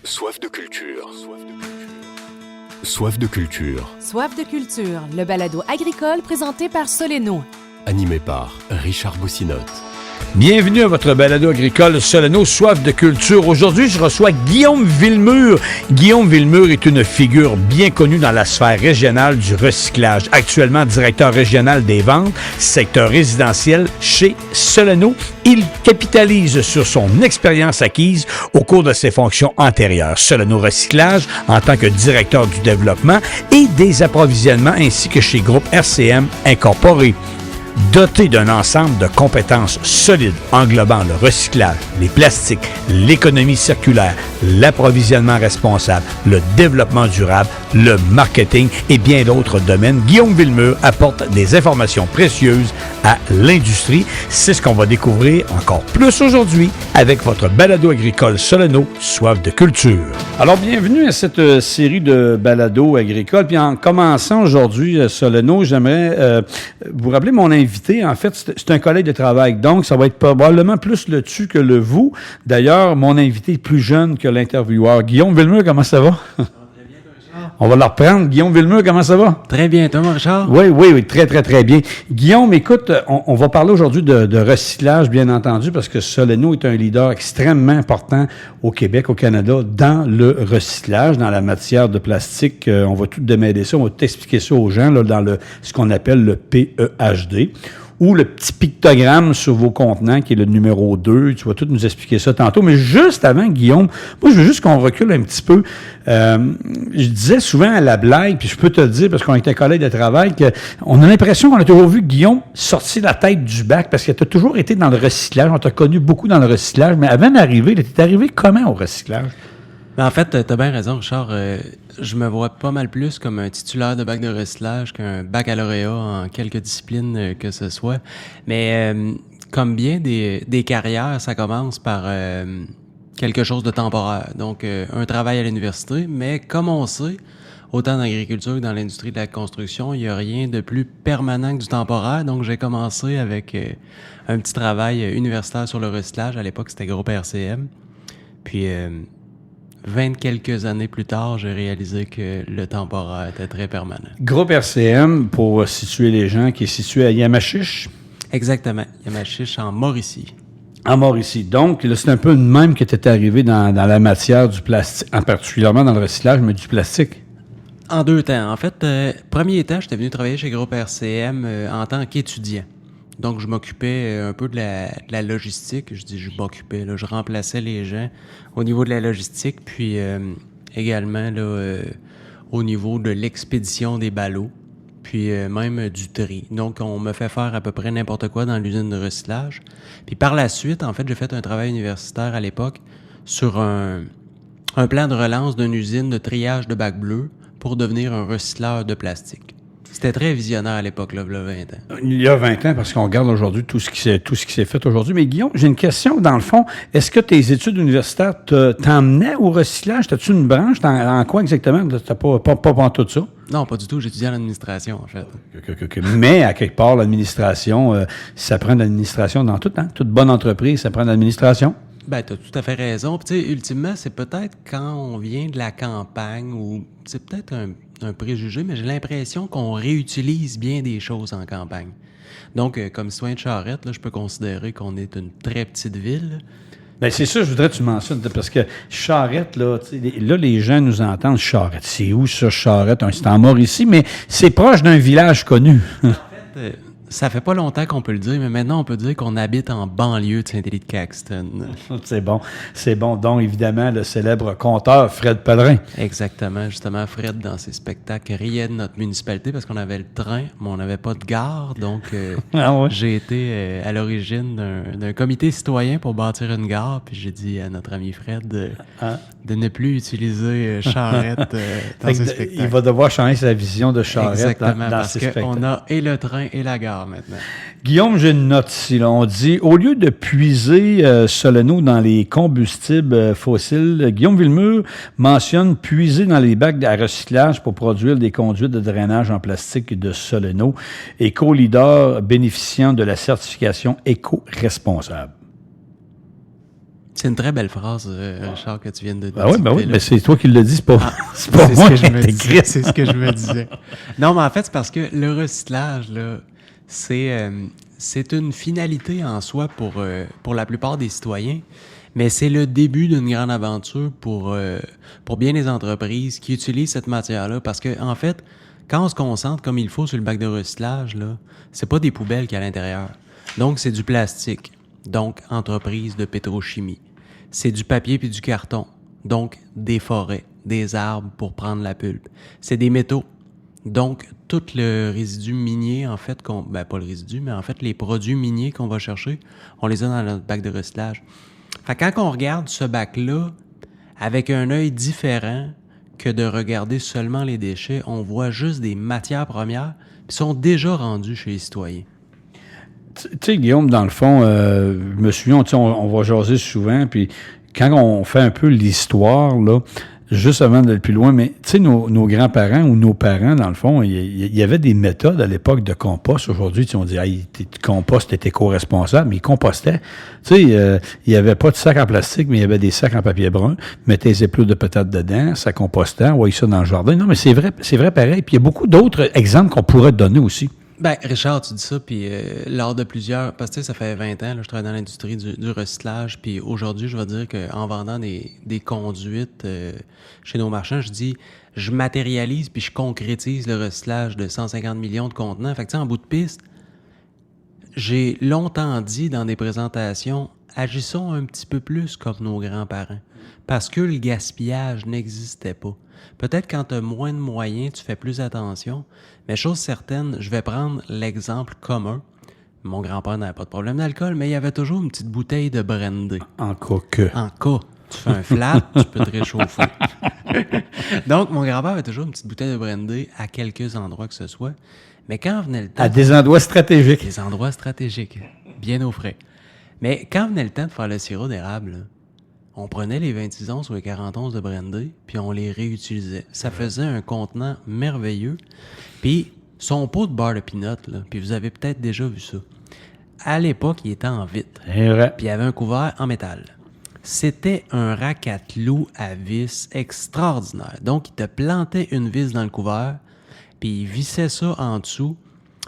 Soif de culture. Soif de culture. Soif de culture, le balado agricole présenté par Soleno. Animé par Richard Boussinotte. Bienvenue à votre balado agricole Soleno, Soif de culture. Aujourd'hui, je reçois Guillaume Villemure. Guillaume Villemure est une figure bien connue dans la sphère régionale du recyclage. Actuellement directeur régional des ventes, secteur résidentiel chez Soleno. Il capitalise sur son expérience acquise au cours de ses fonctions antérieures. Soleno Recyclage en tant que directeur du développement et des approvisionnements ainsi que chez Groupe RCM Incorporé. Doté d'un ensemble de compétences solides englobant le recyclage, les plastiques, l'économie circulaire, l'approvisionnement responsable, le développement durable, le marketing et bien d'autres domaines, Guillaume Villemure apporte des informations précieuses à l'industrie. C'est ce qu'on va découvrir encore plus aujourd'hui avec votre balado agricole Soleno, Soif de culture. Alors, bienvenue à cette série de balados agricoles. Puis en commençant aujourd'hui, Soleno, j'aimerais vous rappeler mon invité. En fait, c'est un collègue de travail, donc ça va être probablement plus le tu que le vous. D'ailleurs, mon invité est plus jeune que l'intervieweur. Guillaume Villemure, comment ça va? On va le reprendre. Guillaume Villemure, comment ça va? Très bien, toi, Richard? Oui, très bien. Guillaume, écoute, on va parler aujourd'hui de recyclage, bien entendu, parce que Soleno est un leader extrêmement important au Québec, au Canada, dans le recyclage, dans la matière de plastique. On va tout démêler ça, on va tout expliquer ça aux gens là, dans ce qu'on appelle le PEHD. Ou le petit pictogramme sur vos contenants, qui est le numéro 2. Tu vas tout nous expliquer ça tantôt. Mais juste avant, Guillaume, moi, je veux juste qu'on recule un petit peu. Je disais souvent à la blague, puis je peux te le dire, parce qu'on est un collègue de travail, qu'on a l'impression qu'on a toujours vu Guillaume sortir la tête du bac, parce que tu as toujours été dans le recyclage. On t'a connu beaucoup dans le recyclage. Mais avant d'arriver, tu es arrivé comment au recyclage? En fait, tu as bien raison, Richard. Je me vois pas mal plus comme un titulaire de bac de recyclage qu'un baccalauréat en quelques disciplines que ce soit. Mais comme bien des carrières, ça commence par quelque chose de temporaire. Donc, un travail à l'université. Mais comme on sait, autant dans l'agriculture que dans l'industrie de la construction, il n'y a rien de plus permanent que du temporaire. Donc, j'ai commencé avec un petit travail universitaire sur le recyclage. À l'époque, c'était Groupe RCM. Puis... 20 quelques années plus tard, j'ai réalisé que le temporaire était très permanent. Groupe RCM, pour situer les gens, qui est situé à Yamachiche. Exactement. Yamachiche, en Mauricie. En Mauricie. Donc, là, c'est un peu de même que tu étais arrivé dans la matière du plastique, en particulièrement dans le recyclage, mais du plastique. En deux temps. En fait, premier temps, j'étais venu travailler chez Groupe RCM en tant qu'étudiant. Donc, je m'occupais un peu de la logistique. Je m'occupais, là, je remplaçais les gens au niveau de la logistique, puis également là, au niveau de l'expédition des ballots, puis même du tri. Donc, on me fait faire à peu près n'importe quoi dans l'usine de recyclage. Puis par la suite, en fait, j'ai fait un travail universitaire à l'époque sur un plan de relance d'une usine de triage de bacs bleus pour devenir un recycleur de plastique. C'était très visionnaire à l'époque, là, il y a 20 ans. Il y a 20 ans, parce qu'on regarde aujourd'hui tout ce qui s'est fait aujourd'hui. Mais Guillaume, j'ai une question. Dans le fond, est-ce que tes études universitaires t'emmenaient au recyclage? T'as-tu une branche? En quoi exactement? T'as pas tout ça? Non, pas du tout. J'étudiais en administration, en fait. Okay. Mais, à quelque part, l'administration, ça prend de l'administration dans tout, hein? Toute bonne entreprise, ça prend de l'administration. Ben, t'as tout à fait raison. Puis, tu sais, ultimement, c'est peut-être quand on vient de la campagne, ou c'est peut-être un préjugé, mais j'ai l'impression qu'on réutilise bien des choses en campagne. Donc, comme citoyen de Charette, là, je peux considérer qu'on est une très petite ville. Bien, c'est ça, je voudrais que tu mentionnes, parce que Charette, là, les gens nous entendent Charette. C'est où ça, Charette? C'est en Mauricie, mais c'est proche d'un village connu. En fait, ça fait pas longtemps qu'on peut le dire, mais maintenant, on peut dire qu'on habite en banlieue de Saint-Élie-de-Caxton. C'est bon. Donc, évidemment, le célèbre conteur Fred Pellerin. Exactement. Justement, Fred, dans ses spectacles, riait de notre municipalité parce qu'on avait le train, mais on n'avait pas de gare. Donc, j'ai été à l'origine d'un comité citoyen pour bâtir une gare. Puis j'ai dit à notre ami Fred de ne plus utiliser Charette dans ses spectacles. Il va devoir changer sa vision de Charette dans ses spectacles. Parce qu'on a et le train et la gare maintenant. Guillaume, j'ai une note ici. Là. On dit, au lieu de puiser Soleno dans les combustibles fossiles, Guillaume Villemure mentionne puiser dans les bacs à recyclage pour produire des conduites de drainage en plastique de Soleno, éco-leader bénéficiant de la certification éco-responsable. C'est une très belle phrase, Richard, que tu viens de dire. Oui, mais c'est toi qui le dis, c'est pas, c'est pas C'est moi ce que qui je me t'ai disais. écrit. C'est ce que je me disais. Non, mais en fait, c'est parce que le recyclage, là, c'est une finalité en soi pour la plupart des citoyens, mais c'est le début d'une grande aventure pour bien les entreprises qui utilisent cette matière-là. Parce que, en fait, quand on se concentre comme il faut sur le bac de recyclage, là, c'est pas des poubelles qu'il y a à l'intérieur. Donc, c'est du plastique. Donc, entreprise de pétrochimie. C'est du papier puis du carton. Donc, des forêts, des arbres pour prendre la pulpe. C'est des métaux. Donc, tout le résidu minier, en fait, pas le résidu, mais en fait, les produits miniers qu'on va chercher, on les a dans notre bac de recyclage. Fait que quand on regarde ce bac-là avec un œil différent que de regarder seulement les déchets, on voit juste des matières premières qui sont déjà rendues chez les citoyens. Tu sais, Guillaume, dans le fond, je me souviens, on va jaser souvent, puis quand on fait un peu l'histoire, là, juste avant d'aller plus loin, mais tu sais, nos grands-parents ou nos parents, dans le fond, il y avait des méthodes à l'époque de compost. Aujourd'hui, on dit, hey, tu compostes, t'es éco-responsable, mais ils compostaient. Tu sais, il n'y avait pas de sac en plastique, mais il y avait des sacs en papier brun. Mettez les épluches de patates dedans, ça compostait, on voyait ça dans le jardin. Non, mais c'est vrai pareil. Puis il y a beaucoup d'autres exemples qu'on pourrait te donner aussi. Ben, Richard, tu dis ça, puis lors de plusieurs... Parce que ça fait 20 ans, là, je travaille dans l'industrie du recyclage, puis aujourd'hui, je vais dire qu'en vendant des conduites chez nos marchands, je dis, je matérialise puis je concrétise le recyclage de 150 millions de contenants. Fait que tu sais, en bout de piste, j'ai longtemps dit dans des présentations, agissons un petit peu plus comme nos grands-parents, parce que le gaspillage n'existait pas. Peut-être quand tu as moins de moyens, tu fais plus attention, mais chose certaine, je vais prendre l'exemple commun. Mon grand-père n'avait pas de problème d'alcool, mais il y avait toujours une petite bouteille de brandy. En cas que. En cas. Tu fais un flat, tu peux te réchauffer. Donc, mon grand-père avait toujours une petite bouteille de brandy à quelques endroits que ce soit. Mais quand venait le temps... À des endroits stratégiques. Des endroits stratégiques, bien au frais. Mais quand venait le temps de faire le sirop d'érable, là, on prenait les 26 onces ou les 40 onces de brandy, puis on les réutilisait. Ça faisait un contenant merveilleux. Puis, son pot de beurre de pinot, là, puis vous avez peut-être déjà vu ça. À l'époque, il était en vitre. C'est vrai. Puis il y avait un couvert en métal. C'était un racatlou à vis extraordinaire. Donc, il te plantait une vis dans le couvert, puis il vissait ça en dessous.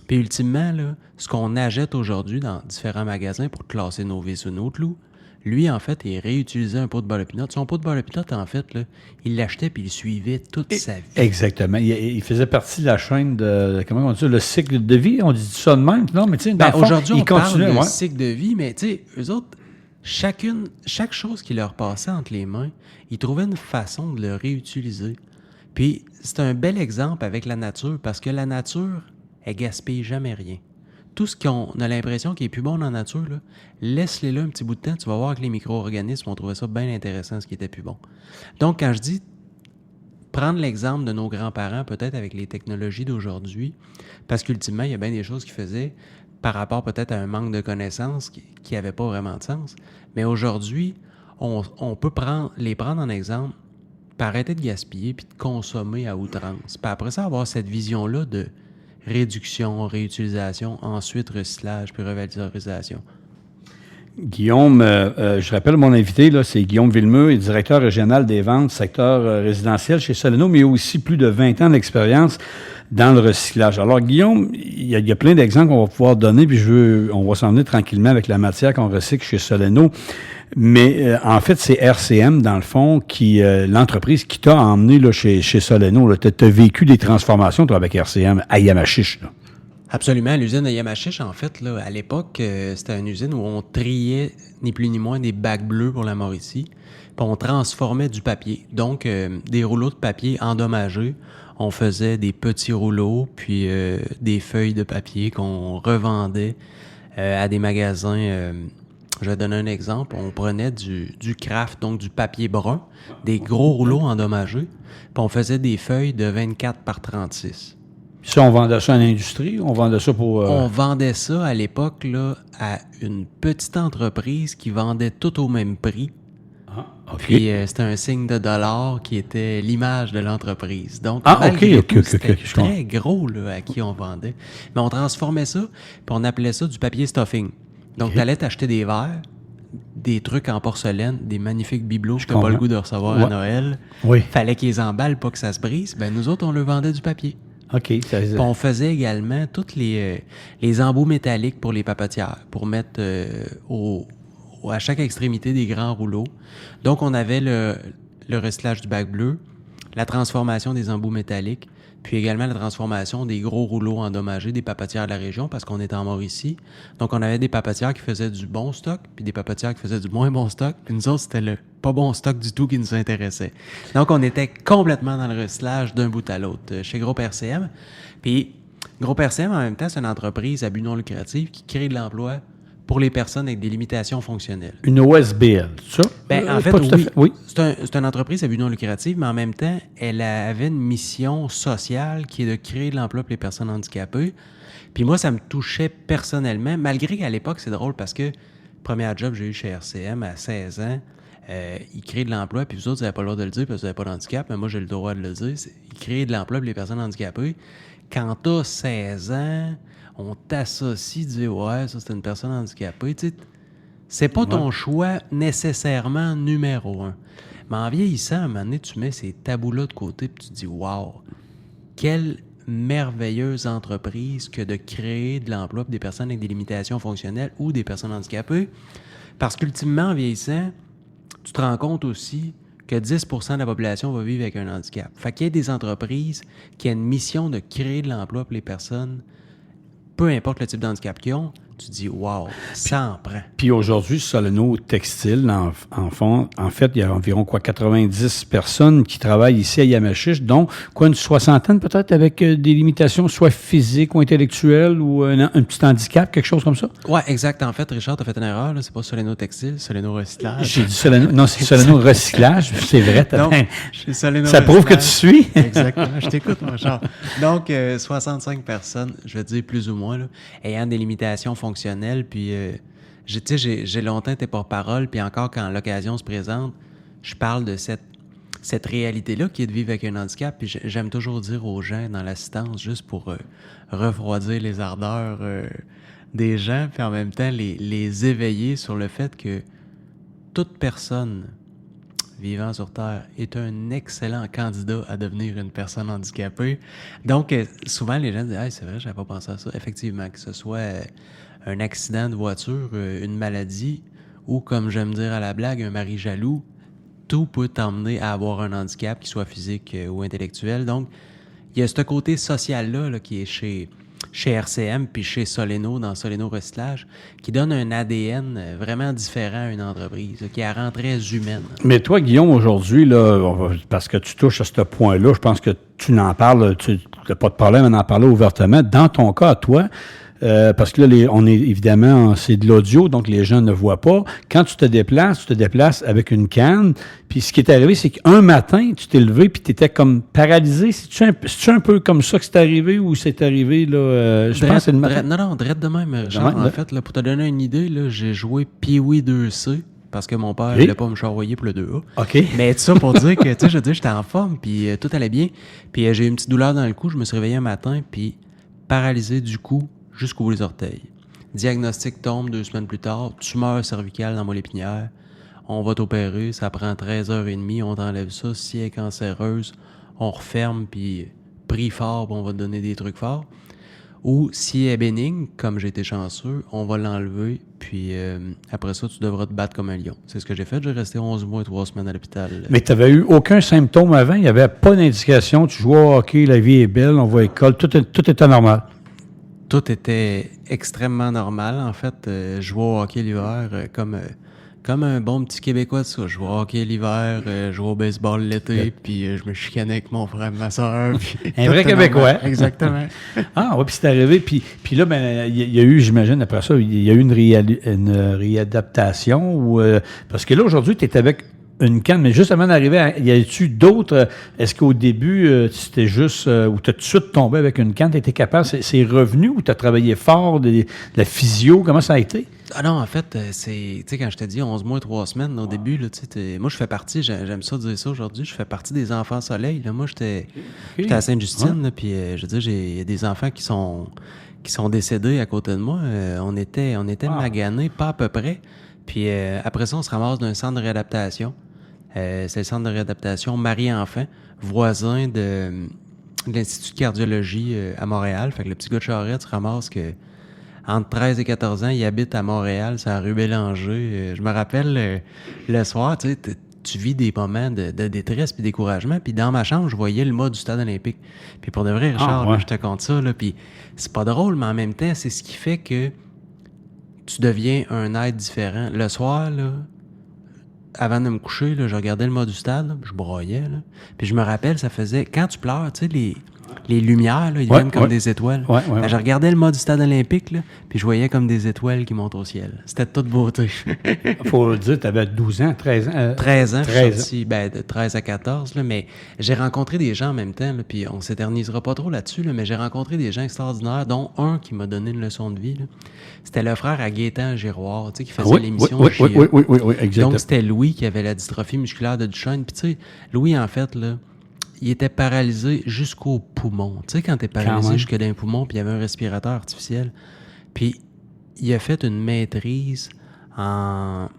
Puis ultimement, là, ce qu'on achète aujourd'hui dans différents magasins pour classer nos vis ou nos clous, lui, en fait, il réutilisait un pot de beurre de pinot. Son pot de beurre de pinot, en fait, là, il l'achetait puis il le suivait toute sa vie. Exactement. Il faisait partie de la chaîne de, comment on dit ça, le cycle de vie. On dit ça de même, non? Mais tu sais, aujourd'hui, on parle continuait, de cycle de vie, mais tu sais, eux autres, chaque chose qui leur passait entre les mains, ils trouvaient une façon de le réutiliser. Puis, c'est un bel exemple avec la nature, parce que la nature, elle gaspille jamais rien. Tout ce qu'on a l'impression qui est plus bon dans la nature, là, laisse-les là un petit bout de temps, tu vas voir que les micro-organismes vont trouver ça bien intéressant, ce qui était plus bon. Donc, quand je dis prendre l'exemple de nos grands-parents, peut-être avec les technologies d'aujourd'hui, parce qu'ultimement, il y a bien des choses qu'ils faisaient par rapport peut-être à un manque de connaissances qui n'avait pas vraiment de sens. Mais aujourd'hui, on peut les prendre en exemple, puis arrêter de gaspiller, puis de consommer à outrance. Puis après ça, avoir cette vision-là de réduction, réutilisation, ensuite recyclage, puis revalorisation. Guillaume, je rappelle mon invité, là, c'est Guillaume Villemur, il est directeur régional des ventes, secteur résidentiel chez Soleno, mais il a aussi plus de 20 ans d'expérience dans le recyclage. Alors, Guillaume, il y a plein d'exemples qu'on va pouvoir donner, puis on va s'en venir tranquillement avec la matière qu'on recycle chez Soleno. Mais en fait, c'est RCM, dans le fond, l'entreprise qui t'a emmené là, chez Soleno. Tu as vécu des transformations, toi, avec RCM à Yamachiche. Là. Absolument. L'usine de Yamachiche, en fait, là, à l'époque, c'était une usine où on triait, ni plus ni moins, des bacs bleus pour la Mauricie, puis on transformait du papier. Donc, des rouleaux de papier endommagés, on faisait des petits rouleaux, puis des feuilles de papier qu'on revendait à des magasins. Je vais donner un exemple. On prenait du craft, donc du papier brun, des gros rouleaux endommagés, puis on faisait des feuilles de 24 par 36. Ça, on vendait ça à l'industrie? On vendait ça pour... On vendait ça à l'époque là, à une petite entreprise qui vendait tout au même prix. Ah, OK. Puis c'était un signe de dollar qui était l'image de l'entreprise. Donc, c'était très gros là, à qui on vendait. Mais on transformait ça, puis on appelait ça du papier stuffing. Donc, tu allais t'acheter des verres, des trucs en porcelaine, des magnifiques bibelots que t'as pas comprends. le goût de recevoir à Noël. Oui. Fallait qu'ils les emballent pas que ça se brise. Ben, nous autres, on leur vendait du papier. OK. Puis on faisait également tous les embouts métalliques pour les papetières, pour mettre à chaque extrémité des grands rouleaux. Donc, on avait le recyclage du bac bleu, la transformation des embouts métalliques, puis également la transformation des gros rouleaux endommagés des papetières de la région, parce qu'on était en Mauricie. Donc, on avait des papetières qui faisaient du bon stock, puis des papetières qui faisaient du moins bon stock. Puis nous autres, c'était le pas bon stock du tout qui nous intéressait. Donc, on était complètement dans le recyclage d'un bout à l'autre chez Groupe RCM. Puis, Groupe RCM, en même temps, c'est une entreprise à but non lucratif qui crée de l'emploi pour les personnes avec des limitations fonctionnelles. Une OSBL, ça? Ben, en fait, Pas tout à fait. Oui. C'est une entreprise à but non lucratif, mais en même temps, elle avait une mission sociale qui est de créer de l'emploi pour les personnes handicapées. Puis moi, ça me touchait personnellement, malgré qu'à l'époque, c'est drôle parce que premier job que j'ai eu chez RCM à 16 ans, il crée de l'emploi, puis vous autres, vous n'avez pas le droit de le dire parce que vous n'avez pas d'handicap, mais moi, j'ai le droit de le dire. Il crée de l'emploi pour les personnes handicapées. Quand tu as 16 ans, on t'associe, tu dis « Ouais, ça, c'est une personne handicapée. » Tu sais, c'est pas ton choix nécessairement numéro un. Mais en vieillissant, à un moment donné, tu mets ces tabous-là de côté puis tu te dis « Wow, quelle merveilleuse entreprise que de créer de l'emploi pour des personnes avec des limitations fonctionnelles ou des personnes handicapées. » Parce qu'ultimement, en vieillissant, tu te rends compte aussi que 10% de la population va vivre avec un handicap. Fait qu'il y a des entreprises qui ont une mission de créer de l'emploi pour les personnes, peu importe le type d'handicap qu'ils ont, tu dis « Wow, ça en prend. » Puis aujourd'hui, Soleno Textile, en fait, il y a environ 90 personnes qui travaillent ici à Yamachiche, dont une soixantaine peut-être avec des limitations soit physiques ou intellectuelles ou un petit handicap, quelque chose comme ça? Ouais, exact. En fait, Richard, t'as fait une erreur. Là. C'est pas Soleno Textile, Soleno Recyclage. J'ai dit Soleno, non, c'est Soleno Recyclage, c'est vrai. Donc, chez Soleno ça prouve que tu suis. Exactement, je t'écoute, mon Richard. Donc, 65 personnes, je vais te dire plus ou moins, là, ayant des limitations fonctionnelles, puis j'ai longtemps été porte-parole, puis encore quand l'occasion se présente, je parle de cette réalité-là qui est de vivre avec un handicap, puis j'aime toujours dire aux gens dans l'assistance, juste pour refroidir les ardeurs des gens, puis en même temps les éveiller sur le fait que toute personne vivant sur Terre est un excellent candidat à devenir une personne handicapée. Donc, souvent, les gens disent « Hey, c'est vrai, j'avais pas pensé à ça. » Effectivement, que ce soit un accident de voiture, une maladie, ou, comme j'aime dire à la blague, un mari jaloux, tout peut t'emmener à avoir un handicap, qu'il soit physique ou intellectuel. Donc, il y a ce côté social-là là, qui est chez RCM puis chez Soleno, dans Soleno Recyclage, qui donne un ADN vraiment différent à une entreprise, là, qui la rend très humaine. Mais toi, Guillaume, aujourd'hui, là, parce que tu touches à ce point-là, je pense que tu n'en parles, tu n'as pas de problème à en parler ouvertement. Dans ton cas, à toi, parce que là, on est évidemment, c'est de l'audio, donc les gens ne voient pas. Quand tu te déplaces avec une canne. Puis ce qui est arrivé, c'est qu'un matin, tu t'es levé puis tu étais comme paralysé. C'est-tu un peu comme ça que c'est arrivé ou c'est arrivé, là? Je pense que c'est le matin. Non, drette de même, Richard. En fait, là, pour te donner une idée, là, j'ai joué Pee-Wee 2C. Parce que mon père ne voulait pas me charroyer pour le 2A. OK. Mais tout ça pour dire que, tu sais, je veux dire, j'étais en forme, puis tout allait bien. Puis j'ai eu une petite douleur dans le cou, je me suis réveillé un matin, puis paralysé du cou jusqu'au bout des orteils. Diagnostic tombe 2 semaines plus tard, tumeur cervicale dans mon épinière. On va t'opérer, ça prend 13h30, on t'enlève ça. Si elle est cancéreuse, on referme, puis prie fort, puis on va te donner des trucs forts. Ou si elle est bénigne, comme j'ai été chanceux, on va l'enlever, puis après ça, tu devras te battre comme un lion. C'est ce que j'ai fait, j'ai resté 11 mois et 3 semaines à l'hôpital. Mais tu n'avais eu aucun symptôme avant, il n'y avait pas d'indication, tu jouais au hockey, la vie est belle, on va à l'école, tout était normal. Tout était extrêmement normal. En fait, je jouais au hockey l'hiver comme un bon petit Québécois de ça. Je jouais au hockey l'hiver, je jouais au baseball l'été, puis je me chicanais avec mon frère et ma soeur. Un vrai Québécois. Normal. Exactement. Ah oui, puis c'est arrivé. Puis là, ben, il y a eu, j'imagine, après ça, il y a eu une réadaptation. Parce que là, aujourd'hui, tu es avec une canne, mais juste avant d'arriver, y a-tu d'autres? Est-ce qu'au début, c'était juste, ou t'as tout de suite tombé avec une canne, t'étais capable, c'est revenu ou t'as travaillé fort, de la physio, comment ça a été? Ah non, en fait, tu sais, quand je t'ai dit 11 mois et 3 semaines, au début, là, tu sais, moi, je fais partie, j'aime ça dire ça aujourd'hui, je fais partie des enfants soleil, là. Moi, j'étais à Sainte-Justine, puis je veux dire, il y a des enfants qui sont décédés à côté de moi. On était maganés, pas à peu près. Puis après ça, on se ramasse d'un centre de réadaptation. C'est le centre de réadaptation Marie-Enfant, voisin de l'Institut de cardiologie à Montréal. Fait que le petit gars de Charette se ramasse que entre 13 et 14 ans, il habite à Montréal, c'est à rue Bélanger. Je me rappelle, le soir, tu vis des moments de détresse puis découragement. Puis dans ma chambre, je voyais le mât du stade olympique. Puis pour de vrai, Richard, là, je te conte ça. Là, puis c'est pas drôle, mais en même temps, c'est ce qui fait que tu deviens un être différent. Le soir, là, avant de me coucher, là, je regardais le mât du stade, là, je broyais. Là, puis je me rappelle, ça faisait... Quand tu pleures, tu sais, les lumières, là, ils viennent comme des étoiles. Je regardais le mât du stade olympique, là, puis je voyais comme des étoiles qui montent au ciel. C'était de toute beauté. Faut le dire, tu avais 12 ans, 13 ans. 13 ans, je suis sorti de 13 à 14, là, mais j'ai rencontré des gens en même temps, là, puis on s'éternisera pas trop là-dessus, là, mais j'ai rencontré des gens extraordinaires, dont un qui m'a donné une leçon de vie. Là. C'était le frère à Gaétan Giroir, tu sais, qui faisait l'émission. Oui, exactement. Donc, c'était Louis qui avait la dystrophie musculaire de Duchenne. Puis, tu sais, Louis, en fait, là, il était paralysé jusqu'au poumon. Tu sais, quand t'es paralysé jusque dans les poumons, puis il y avait un respirateur artificiel. Puis, il a fait une maîtrise en...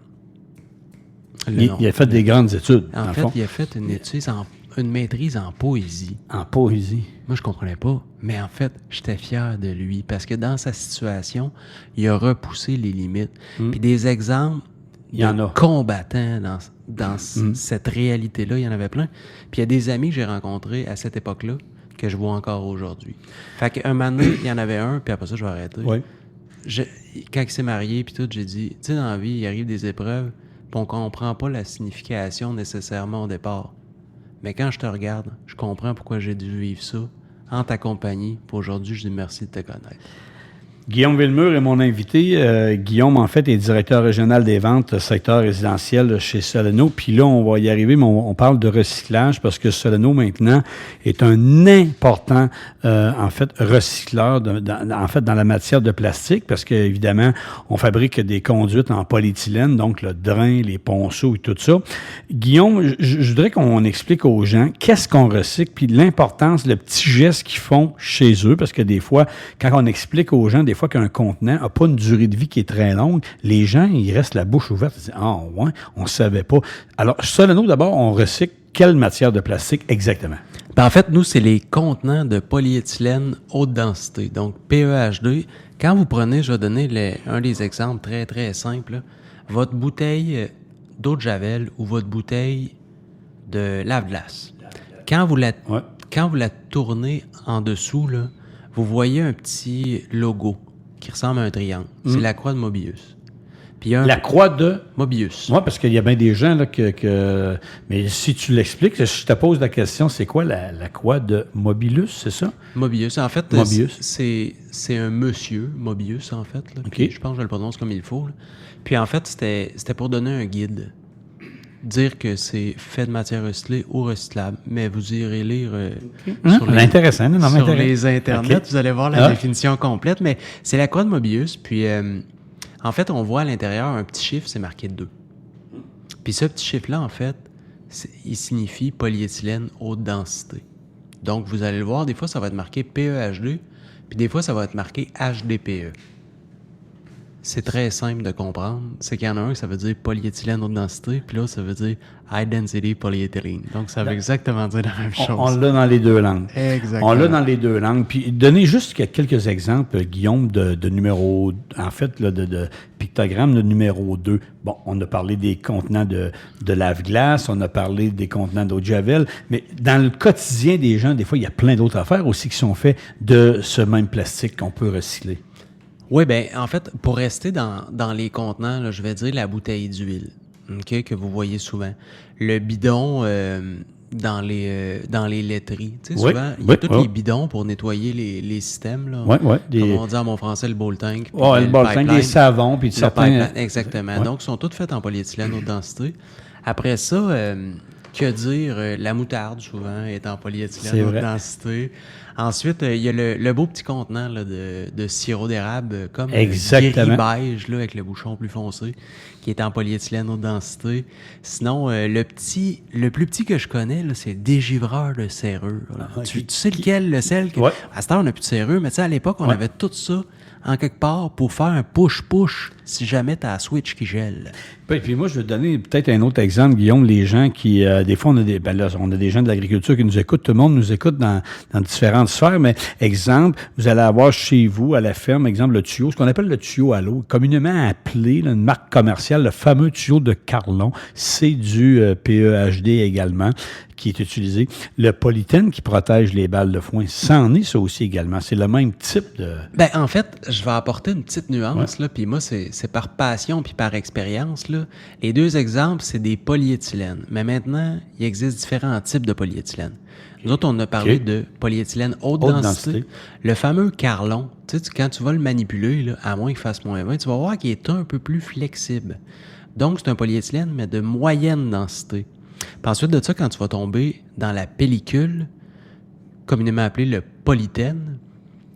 Il a fait des grandes études, en fait, il a fait une maîtrise en poésie. En poésie. Moi, je comprenais pas. Mais en fait, j'étais fier de lui. Parce que dans sa situation, il a repoussé les limites. Puis des exemples il y en a. Combattants dans cette réalité-là, il y en avait plein. Puis il y a des amis que j'ai rencontrés à cette époque-là que je vois encore aujourd'hui. Fait qu'un moment donné, il y en avait un, puis après ça, je vais arrêter. Oui. Quand il s'est marié, puis tout, j'ai dit, tu sais, dans la vie, il arrive des épreuves, puis on comprend pas la signification nécessairement au départ. Mais quand je te regarde, je comprends pourquoi j'ai dû vivre ça en ta compagnie. Puis aujourd'hui, je dis merci de te connaître. Guillaume Villemur est mon invité. Guillaume, en fait, est directeur régional des ventes secteur résidentiel chez Soleno. Puis là, on va y arriver, mais on parle de recyclage parce que Soleno, maintenant, est un important, recycleur dans la matière de plastique parce qu'évidemment, on fabrique des conduites en polyéthylène, donc le drain, les ponceaux et tout ça. Guillaume, je voudrais qu'on explique aux gens qu'est-ce qu'on recycle puis l'importance, le petit geste qu'ils font chez eux parce que des fois, quand on explique aux gens, des fois qu'un contenant n'a pas une durée de vie qui est très longue, les gens, ils restent la bouche ouverte. Ils disent « Ah, ouais, on ne savait pas. » Alors, Soleno, d'abord, on recycle quelle matière de plastique exactement? Ben, en fait, nous, c'est les contenants de polyéthylène haute densité, donc PEH2. Quand vous prenez, je vais donner un des exemples très, très simples, là. Votre bouteille d'eau de Javel ou votre bouteille de lave-glace. Quand vous la tournez en dessous, là, vous voyez un petit logo qui ressemble à un triangle. C'est la croix de Mobius. Puis la croix de Mobius. Oui, parce qu'il y a bien des gens là, mais si tu l'expliques, je te pose la question, c'est quoi la croix de Mobius, c'est ça? Mobius. En fait, Mobius. C'est un monsieur, Mobius, en fait. Là. Okay. Je pense que je le prononce comme il faut. Là. Puis en fait, c'était pour donner un guide. Dire que c'est fait de matière recyclée ou recyclable. Mais vous irez lire sur les internets, vous allez voir la définition complète. Mais c'est la croix de Mobius. Puis en fait, on voit à l'intérieur un petit chiffre, c'est marqué 2. Puis ce petit chiffre-là, en fait, il signifie polyéthylène haute densité. Donc, vous allez le voir, des fois, ça va être marqué PEH2, puis des fois, ça va être marqué HDPE. C'est très simple de comprendre. C'est qu'il y en a un, ça veut dire polyéthylène haute densité, puis l'autre, ça veut dire high density polyéthylène. Donc, ça veut exactement dire la même chose. On l'a dans les deux langues. Exactement. On l'a dans les deux langues. Puis, donnez juste quelques exemples, Guillaume, de numéro... En fait, là, de pictogramme de numéro 2. Bon, on a parlé des contenants de lave-glace, on a parlé des contenants d'eau de Javel, mais dans le quotidien des gens, des fois, il y a plein d'autres affaires aussi qui sont faites de ce même plastique qu'on peut recycler. Oui, bien, en fait, pour rester dans les contenants, là, je vais dire la bouteille d'huile, okay, que vous voyez souvent. Le bidon dans les laiteries. Tu sais, souvent, il y a tous les bidons pour nettoyer les systèmes. Là. Comme on dit en bon français, le bowl tank. Le bowl tank, les savons, puis certains... Exactement. Ouais. Donc, ils sont tous faits en polyéthylène haute densité. Après ça... que dire, la moutarde, souvent, est en polyéthylène haute densité. Ensuite, il y a le beau petit contenant là, de sirop d'érable, comme gris beige, là, avec le bouchon plus foncé, qui qui est en polyéthylène haute densité. Sinon, le plus petit que je connais, là, c'est le dégivreur de serrure. Tu sais lequel, le sel? Ouais. À cette heure, on n'a plus de serrure, mais tu sais, à l'époque, on avait tout ça en quelque part pour faire un push-push si jamais tu as la switch qui gèle. Puis moi, je vais te donner peut-être un autre exemple, Guillaume. Les gens qui, des fois, on a des gens de l'agriculture qui nous écoutent. Tout le monde nous écoute dans différentes sphères. Mais exemple, vous allez avoir chez vous, à la ferme, exemple, le tuyau, ce qu'on appelle le tuyau à l'eau, communément appelé, là, une marque commerciale, le fameux tuyau de Carlon. C'est du PEHD également qui est utilisé. Le polythène qui protège les balles de foin, c'en est ça aussi également. C'est le même type de... Ben, en fait, je vais apporter une petite nuance, là, puis moi, c'est par passion puis par expérience, là. Les deux exemples, c'est des polyéthylènes. Mais maintenant, il existe différents types de polyéthylène. Nous autres, on a parlé de polyéthylène haute densité. Le fameux Carlon, tu sais, quand tu vas le manipuler, là, à moins qu'il fasse moins 20, tu vas voir qu'il est un peu plus flexible. Donc, c'est un polyéthylène, mais de moyenne densité. Puis ensuite de ça, quand tu vas tomber dans la pellicule, communément appelée le polythène,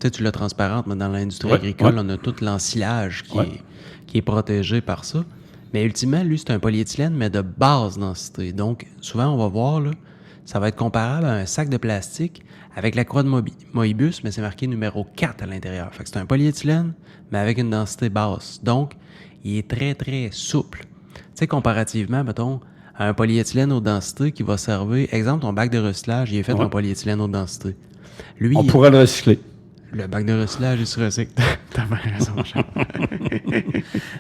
tu sais, tu l'as transparente, mais dans l'industrie agricole, on a tout l'ensilage qui est protégé par ça. Mais ultimement, lui, c'est un polyéthylène, mais de basse densité. Donc, souvent, on va voir, là, ça va être comparable à un sac de plastique avec la croix de Moebius, mais c'est marqué numéro 4 à l'intérieur. Fait que c'est un polyéthylène, mais avec une densité basse. Donc, il est très, très souple. Tu sais, comparativement, mettons, à un polyéthylène haute densité qui va servir... Exemple, ton bac de recyclage, il est fait en polyéthylène haute densité. Lui, on pourrait le recycler. Le bac de recyclage, il se recycle. T'as bien raison, Charles.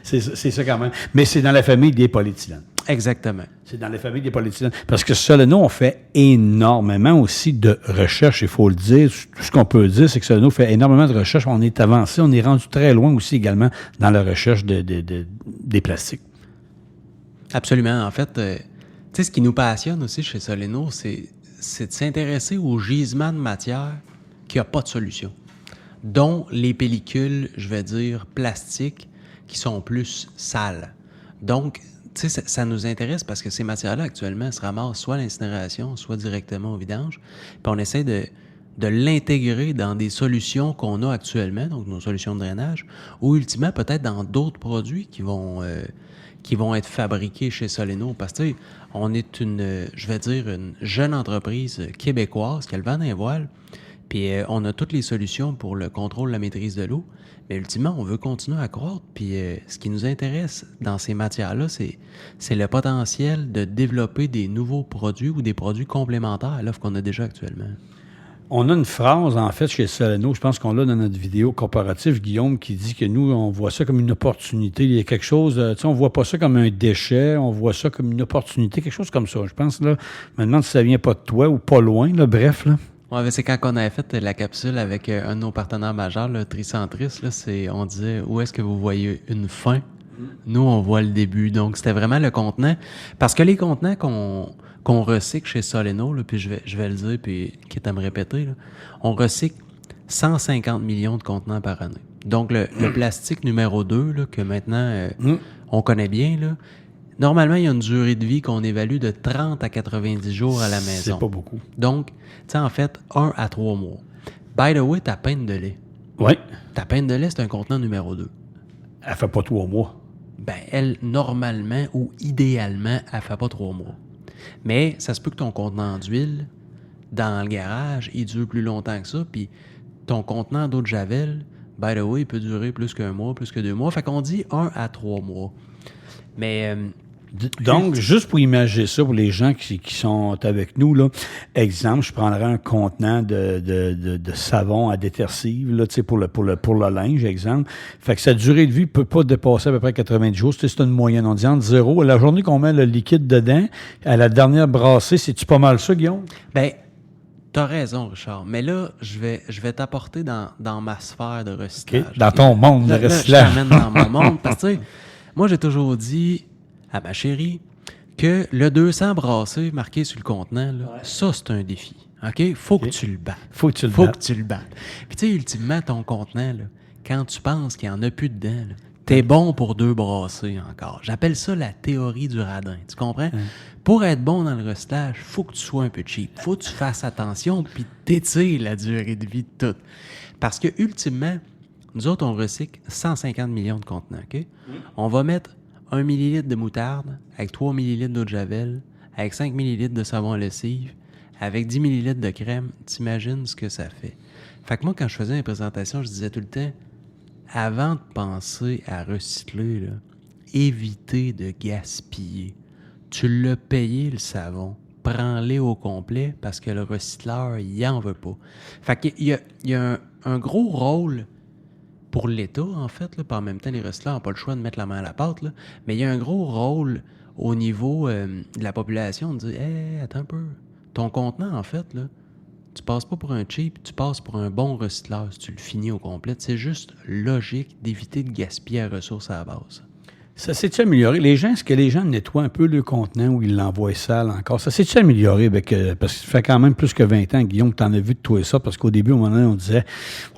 C'est ça quand même. Mais c'est dans la famille des polyéthylènes. Exactement. C'est dans la famille des polyéthylènes. Parce que Soleno, on fait énormément aussi de recherche, il faut le dire. Tout ce qu'on peut dire, c'est que Soleno fait énormément de recherche. On est avancé, on est rendu très loin aussi également dans la recherche des plastiques. Absolument. En fait, tu sais, ce qui nous passionne aussi chez Soleno, c'est de s'intéresser aux gisements de matière qui n'ont pas de solution, dont les pellicules, je vais dire, plastiques, qui sont plus sales. Donc, tu sais, ça nous intéresse parce que ces matières-là, actuellement, se ramassent soit à l'incinération, soit directement au vidange. Puis on essaie de l'intégrer dans des solutions qu'on a actuellement, donc nos solutions de drainage, ou ultimement, peut-être dans d'autres produits qui vont être fabriqués chez Soleno. Parce que, tu sais, on est une jeune entreprise québécoise qui a le vent d'un voile. Puis on a toutes les solutions pour le contrôle de la maîtrise de l'eau. Mais ultimement, on veut continuer à croître. Puis ce qui nous intéresse dans ces matières-là, c'est le potentiel de développer des nouveaux produits ou des produits complémentaires à l'offre qu'on a déjà actuellement. On a une phrase, en fait, chez Soleno, je pense qu'on l'a dans notre vidéo comparative, Guillaume, qui dit que nous, on voit ça comme une opportunité. Il y a quelque chose, tu sais, on voit pas ça comme un déchet, on voit ça comme une opportunité, quelque chose comme ça. Je pense, là, maintenant, si ça vient pas de toi ou pas loin, là, bref, là. Ouais, c'est quand on avait fait la capsule avec un de nos partenaires majeurs, le Tricentris, là, on disait où est-ce que vous voyez une fin? Nous, on voit le début. Donc, c'était vraiment le contenant. Parce que les contenants qu'on recycle chez Soleno, là, puis je vais le dire, puis quitte à me répéter, là, on recycle 150 millions de contenants par année. Donc, le plastique numéro 2, là, que maintenant on connaît bien, là, normalement, il y a une durée de vie qu'on évalue de 30 à 90 jours à la maison. C'est pas beaucoup. Donc, tu sais, en fait, 1 à 3 mois. By the way, ta pinte de lait. Oui. Ta pinte de lait, c'est un contenant numéro 2. Elle fait pas 3 mois. Ben, elle, normalement ou idéalement, elle fait pas 3 mois. Mais ça se peut que ton contenant d'huile, dans le garage, il dure plus longtemps que ça, puis ton contenant d'eau de Javel, by the way, il peut durer plus qu'un mois, plus que 2 mois. Fait qu'on dit 1 à 3 mois. Mais... Donc, juste pour imaginer ça, pour les gens qui sont avec nous, là, exemple, je prendrais un contenant de savon à détersive, là, tu sais, pour le linge, exemple. Fait que sa durée de vie peut pas dépasser à peu près 90 jours. C'est une moyenne. On dit entre 0. La journée qu'on met le liquide dedans, à la dernière brassée, c'est-tu pas mal ça, Guillaume? Ben, t'as raison, Richard. Mais là, je vais t'apporter dans ma sphère de recyclage. Okay. Dans ton monde de recyclage. Là, je t'amène dans mon monde. Parce que, tu sais, moi, j'ai toujours dit à ma chérie que le 200 brassé marqué sur le contenant, là, ça, c'est un défi. OK? Faut que tu le battes. Faut que tu le battes. Puis, tu sais, ultimement, ton contenant, là, quand tu penses qu'il n'y en a plus dedans, là, t'es bon pour 2 brassées encore. J'appelle ça la théorie du radin. Tu comprends? Pour être bon dans le recyclage, faut que tu sois un peu cheap. Faut que tu fasses attention puis t'étires la durée de vie de tout. Parce que, ultimement, nous autres, on recycle 150 millions de contenants. OK? On va mettre 1 millilitre de moutarde, avec 3 millilitres d'eau de javel, avec 5 millilitres de savon à lessive, avec 10 millilitres de crème, t'imagines ce que ça fait. Fait que moi, quand je faisais mes présentations, je disais tout le temps, avant de penser à recycler, là, évitez de gaspiller. Tu l'as payé le savon, prends-le au complet parce que le recycleur, il en veut pas. Fait qu'il y a un gros rôle pour l'État, en fait, là, puis en même temps, les recycleurs n'ont pas le choix de mettre la main à la pâte, là, mais il y a un gros rôle au niveau de la population de dire « Hey, attends un peu, ton contenant, en fait, là, tu passes pas pour un cheap, tu passes pour un bon recycleur si tu le finis au complet. C'est juste logique d'éviter de gaspiller la ressource à la base. » Ça s'est-tu amélioré? Est-ce que les gens nettoient un peu le contenant ou ils l'envoient sale encore? Ça s'est-tu amélioré? Parce que ça fait quand même plus que 20 ans, Guillaume, que tu en as vu de toi et ça, parce qu'au début, au moment donné, on disait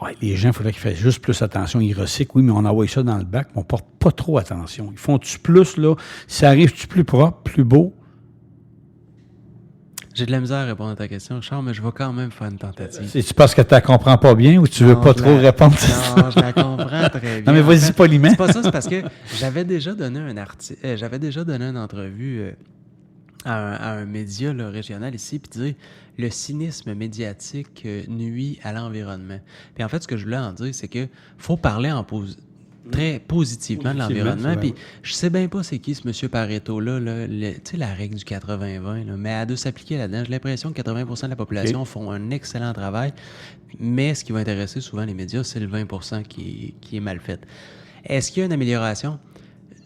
ouais, les gens, il faudrait qu'ils fassent juste plus attention. Ils recyclent, oui, mais on envoie ça dans le bac, mais on porte pas trop attention. Ils font-tu plus, là? Ça arrive-tu plus propre, plus beau? J'ai de la misère à répondre à ta question, Charles, mais je vais quand même faire une tentative. C'est-tu parce que tu la comprends pas bien ou tu veux pas trop répondre? Non, je la comprends très bien. Non, mais vas-y poliment. C'est pas ça, c'est parce que j'avais déjà donné une entrevue à un média là, régional ici, puis dire le cynisme médiatique nuit à l'environnement. Puis en fait, ce que je voulais en dire, c'est que faut parler très positivement de l'environnement. Puis je sais bien pas c'est qui ce monsieur Pareto-là, tu sais, la règle du 80-20, là, mais elle doit s'appliquer là-dedans. J'ai l'impression que 80% de la population font un excellent travail, mais ce qui va intéresser souvent les médias, c'est le 20% qui est mal fait. Est-ce qu'il y a une amélioration?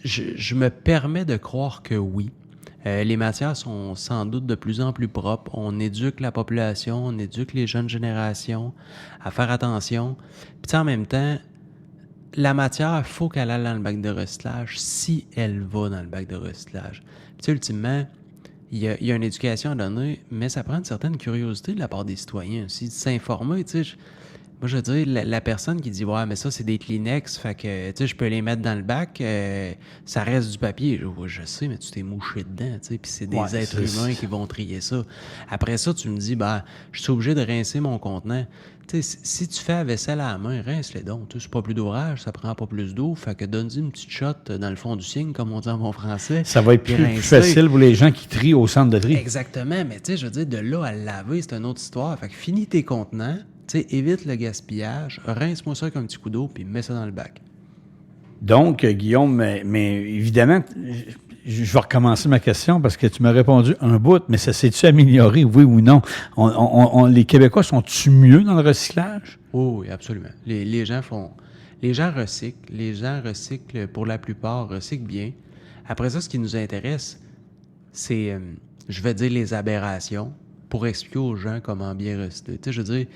Je me permets de croire que oui. Les matières sont sans doute de plus en plus propres. On éduque la population, on éduque les jeunes générations à faire attention. Puis en même temps, la matière, il faut qu'elle aille dans le bac de recyclage si elle va dans le bac de recyclage. Puis ultimement, il y a une éducation à donner, mais ça prend une certaine curiosité de la part des citoyens aussi, de s'informer, tu sais. Moi, je veux dire, la personne qui dit « Ouais, mais ça, c'est des Kleenex, fait que, tu sais, je peux les mettre dans le bac, ça reste du papier. » Je sais, mais tu t'es mouché dedans, tu sais, puis c'est des êtres humains qui vont trier ça. Après ça, tu me dis « Ben, je suis obligé de rincer mon contenant. » Tu sais, si tu fais la vaisselle à la main, rince-les donc. C'est pas plus d'ouvrage, ça prend pas plus d'eau, fait que donne-y une petite shot dans le fond du cygne, comme on dit en bon français. Ça va être plus facile pour les gens qui trient au centre de tri. Exactement, mais tu sais, je veux dire, de là à le laver, c'est une autre histoire. Fait que finis tes contenants, tu sais, évite le gaspillage, rince-moi ça avec un petit coup d'eau, puis mets ça dans le bac. Donc, Guillaume, mais évidemment, je vais recommencer ma question parce que tu m'as répondu un bout, mais ça s'est-tu amélioré, oui ou non? Les Québécois sont-tu mieux dans le recyclage? Oui, absolument. Les gens recyclent. Les gens recyclent, pour la plupart, recyclent bien. Après ça, ce qui nous intéresse, c'est, je vais dire, les aberrations pour expliquer aux gens comment bien recycler. Tu sais, je veux dire,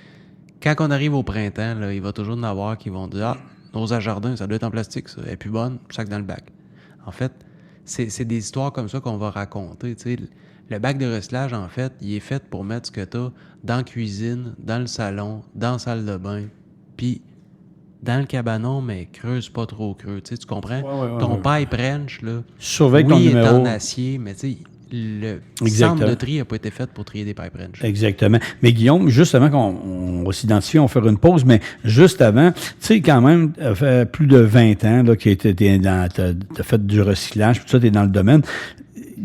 quand on arrive au printemps, là, il va toujours en avoir qui vont dire « Ah, nos à jardin, ça doit être en plastique, ça. Elle est plus bonne, sac dans le bac. » En fait, c'est des histoires comme ça qu'on va raconter. Tu sais. Le bac de recyclage, en fait, il est fait pour mettre ce que tu as dans la cuisine, dans le salon, dans la salle de bain, puis dans le cabanon, mais creuse pas trop creux. Tu sais, tu comprends? Ton pipe wrench, là, surveille ton numéro. Est en acier, mais tu sais, le centre de tri n'a pas été fait pour trier des pipe wrench. Exactement. Mais Guillaume, juste avant qu'on va s'identifier, on va faire une pause, mais juste avant, tu sais, quand même, ça fait plus de 20 ans là, que t'as fait du recyclage, tout ça, t'es dans le domaine.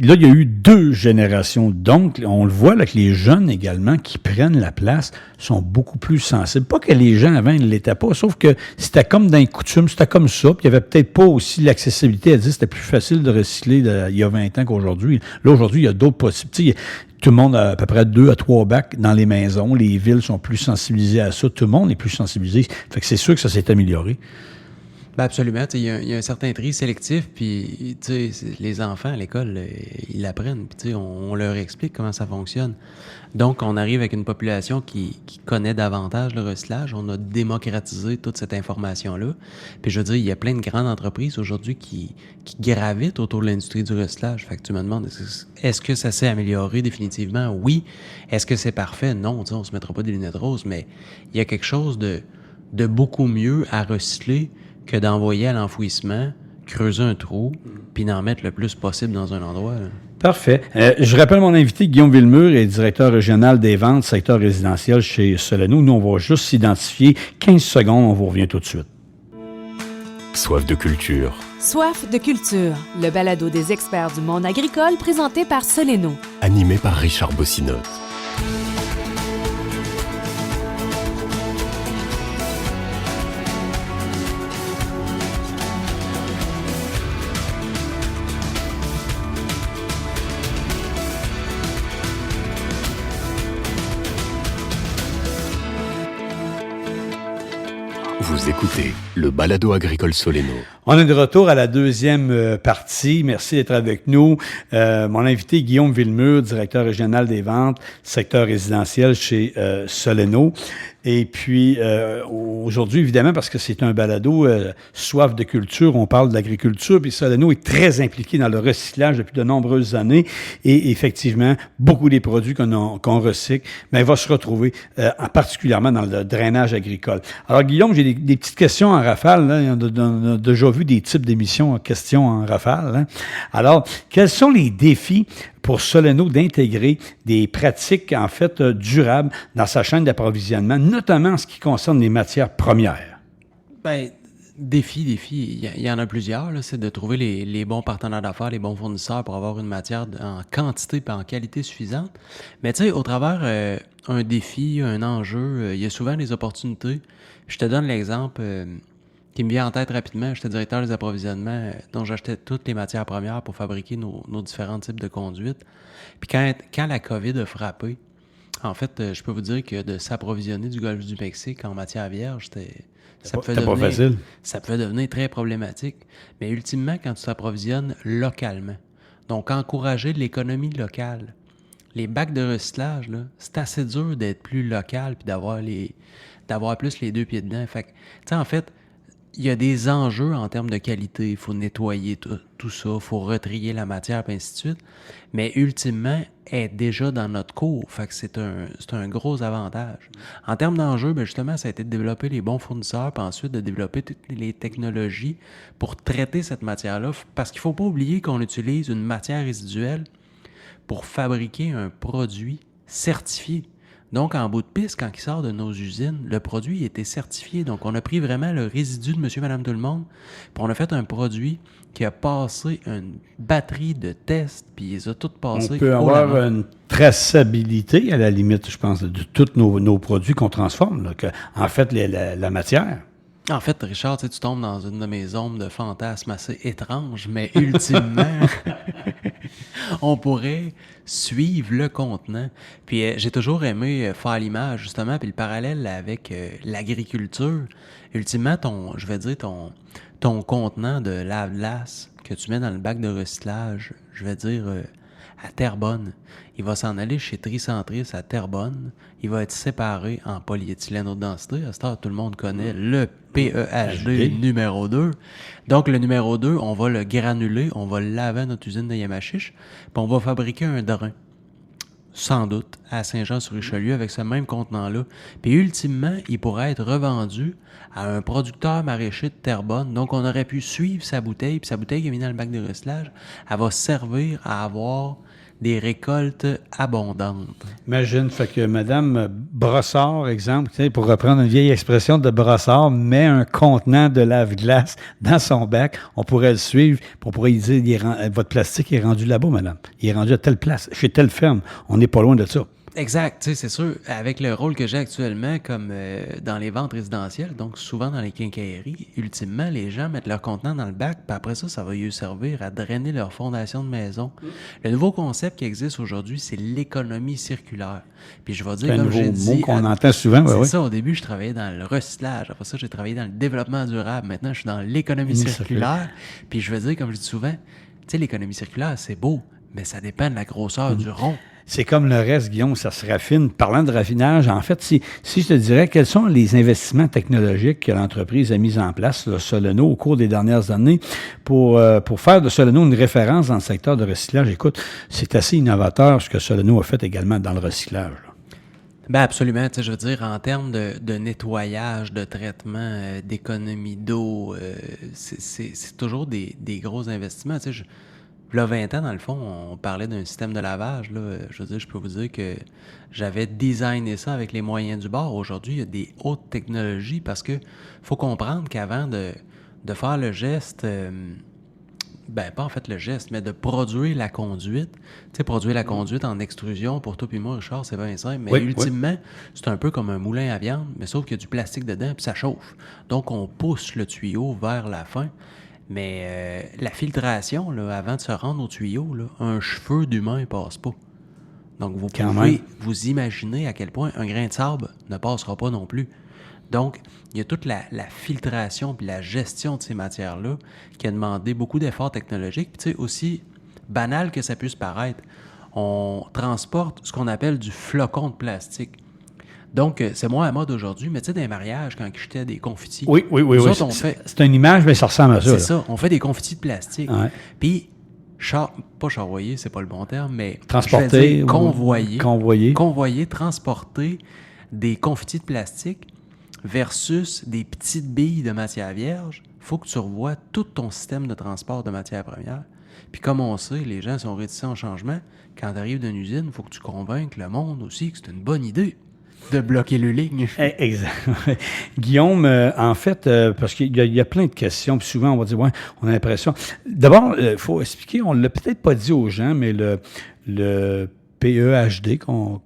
Là, il y a eu 2 générations. Donc, on le voit là, que les jeunes également qui prennent la place sont beaucoup plus sensibles. Pas que les gens avant ne l'étaient pas, sauf que c'était comme dans les coutumes, c'était comme ça. Puis il n'y avait peut-être pas aussi l'accessibilité à dire que c'était plus facile de recycler il y a 20 ans qu'aujourd'hui. Là, aujourd'hui, il y a d'autres possibilités. Tout le monde a à peu près 2 à 3 bacs dans les maisons. Les villes sont plus sensibilisées à ça. Tout le monde est plus sensibilisé. Fait que c'est sûr que ça s'est amélioré. Ben absolument. Il y a un certain tri sélectif, puis les enfants à l'école, ils l'apprennent, puis on leur explique comment ça fonctionne. Donc, on arrive avec une population qui connaît davantage le recyclage. On a démocratisé toute cette information-là. Puis je veux dire, il y a plein de grandes entreprises aujourd'hui qui gravitent autour de l'industrie du recyclage. Fait que tu me demandes, est-ce que ça s'est amélioré définitivement? Oui. Est-ce que c'est parfait? Non, on se mettra pas des lunettes roses, mais il y a quelque chose de beaucoup mieux à recycler que d'envoyer à l'enfouissement, creuser un trou, puis d'en mettre le plus possible dans un endroit. Là. Parfait. Je rappelle mon invité, Guillaume Villemur, est directeur régional des ventes, secteur résidentiel chez Soleno. Nous, on va juste s'identifier 15 secondes, on vous revient tout de suite. Soif de culture. Soif de culture, le balado des experts du monde agricole présenté par Soleno. Animé par Richard Bossinotte. Vous écoutez le balado agricole Soleno. On est de retour à la deuxième partie. Merci d'être avec nous. Mon invité, Guillaume Villemure, directeur régional des ventes, secteur résidentiel chez Soleno. Et puis, aujourd'hui, évidemment, parce que c'est un balado soif de culture, on parle de l'agriculture, puis Soleno est très impliqué dans le recyclage depuis de nombreuses années. Et effectivement, beaucoup des produits qu'on recycle, mais va se retrouver particulièrement dans le drainage agricole. Alors, Guillaume, j'ai des petites questions en rafale. Là. On a déjà vu des types d'émissions, questions en rafale. Hein. Alors, quels sont les défis pour Soleno d'intégrer des pratiques, en fait, durables dans sa chaîne d'approvisionnement, notamment en ce qui concerne les matières premières? Bien, défi, il y en a plusieurs. Là. C'est de trouver les bons partenaires d'affaires, les bons fournisseurs pour avoir une matière en quantité et en qualité suffisante. Mais tu sais, au travers un défi, un enjeu, il y a souvent des opportunités. Je te donne l'exemple qui me vient en tête rapidement. J'étais directeur des approvisionnements, dont j'achetais toutes les matières premières pour fabriquer nos différents types de conduites. Puis quand la COVID a frappé, en fait, je peux vous dire que de s'approvisionner du golfe du Mexique en matière vierge, ça pouvait devenir très problématique. Mais ultimement, quand tu t'approvisionnes localement, donc encourager l'économie locale, les bacs de recyclage, là, c'est assez dur d'être plus local puis d'avoir plus les deux pieds dedans. Fait que, tu sais, en fait, il y a des enjeux en termes de qualité. Il faut nettoyer tout ça, il faut retrier la matière, et ainsi de suite. Mais ultimement, elle est déjà dans notre cours. Fait que c'est un gros avantage. En termes d'enjeux, bien justement, ça a été de développer les bons fournisseurs, puis ensuite de développer toutes les technologies pour traiter cette matière-là. Parce qu'il ne faut pas oublier qu'on utilise une matière résiduelle pour fabriquer un produit certifié. Donc, en bout de piste, quand il sort de nos usines, le produit était certifié. Donc, on a pris vraiment le résidu de monsieur, madame, tout le monde, puis on a fait un produit qui a passé une batterie de tests, puis ils ont tout passé. On peut avoir une traçabilité, à la limite, je pense, de tous nos produits qu'on transforme, là, en fait, la matière. En fait, Richard, tu tombes dans une de mes zones de fantasmes assez étranges, mais ultimement, on pourrait suivre le contenant. Puis j'ai toujours aimé faire l'image, justement, puis le parallèle avec l'agriculture. Ultimement, ton contenant de lave-glace que tu mets dans le bac de recyclage, je vais dire à Terrebonne, il va s'en aller chez Tricentris à Terrebonne. Il va être séparé en polyéthylène haute densité. À ce temps, tout le monde connaît le PEHD numéro 2. Donc, le numéro 2, on va le granuler, on va le laver à notre usine de Yamachiche, puis on va fabriquer un drain, sans doute, à Saint-Jean-sur-Richelieu avec ce même contenant-là. Puis, ultimement, il pourrait être revendu à un producteur maraîcher de Terrebonne. Donc, on aurait pu suivre sa bouteille, puis sa bouteille qui est mise dans le bac de recyclage, elle va servir à avoir des récoltes abondantes. Imagine, fait que Madame Brossard, exemple, pour reprendre une vieille expression de Brossard, met un contenant de lave-glace dans son bac, on pourrait le suivre, puis on pourrait lui dire, votre plastique est rendu là-bas, madame. Il est rendu à telle place, chez telle ferme. On n'est pas loin de ça. Exact, tu sais, c'est sûr, avec le rôle que j'ai actuellement comme dans les ventes résidentielles, donc souvent dans les quincailleries, ultimement, les gens mettent leur contenant dans le bac, puis après ça va lui servir à drainer leur fondation de maison. Le nouveau concept qui existe aujourd'hui, c'est l'économie circulaire. Puis je vais dire, comme j'ai dit... C'est un nouveau mot qu'on entend souvent. C'est ça, au début, je travaillais dans le recyclage. Après ça, j'ai travaillé dans le développement durable. Maintenant, je suis dans l'économie circulaire. Puis je veux dire, comme je dis souvent, tu sais, l'économie circulaire, c'est beau, mais ça dépend de la grosseur du rond. C'est comme le reste, Guillaume, ça se raffine. Parlant de raffinage, en fait, si je te dirais, quels sont les investissements technologiques que l'entreprise a mis en place, là, Soleno, au cours des dernières années, pour faire de Soleno une référence dans le secteur de recyclage? Écoute, c'est assez innovateur ce que Soleno a fait également dans le recyclage, là. Ben absolument, tu sais, je veux dire, en termes de nettoyage, de traitement, d'économie d'eau, c'est toujours des gros investissements, tu sais. Là, 20 ans, dans le fond, on parlait d'un système de lavage. Là. Je veux dire, je peux vous dire que j'avais designé ça avec les moyens du bord. Aujourd'hui, il y a des hautes technologies parce que faut comprendre qu'avant de faire le geste, pas en fait le geste, mais de produire la conduite. Tu sais, produire la conduite en extrusion, pour toi puis moi, Richard, c'est bien simple. Mais ultimement, c'est un peu comme un moulin à viande, mais sauf qu'il y a du plastique dedans puis ça chauffe. Donc, on pousse le tuyau vers la fin. Mais la filtration, là, avant de se rendre au tuyau, là, un cheveu d'humain ne passe pas. Donc, vous pouvez vous imaginer à quel point un grain de sable ne passera pas non plus. Donc, il y a toute la filtration puis la gestion de ces matières-là qui a demandé beaucoup d'efforts technologiques. Puis, tu sais, aussi banal que ça puisse paraître, on transporte ce qu'on appelle du flocon de plastique. Donc, c'est moins à mode aujourd'hui, mais tu sais, dans les mariages, quand je jetais des confitis... Oui. C'est une image, mais ça ressemble à ça. C'est ça. On fait des confitis de plastique. Ouais. Puis, pas charroyer, c'est pas le bon terme, mais... Transporter. Convoyer, transporter des confitis de plastique versus des petites billes de matière vierge. Il faut que tu revoies tout ton système de transport de matières premières. Puis comme on sait, les gens sont réticents au changement. Quand tu arrives d'une usine, il faut que tu convainques le monde aussi que c'est une bonne idée de bloquer le ligne. Exact. Guillaume, en fait, parce qu'il y a plein de questions, puis souvent on va dire, on a l'impression... D'abord, il faut expliquer, on ne l'a peut-être pas dit aux gens, mais le PEHD qu'on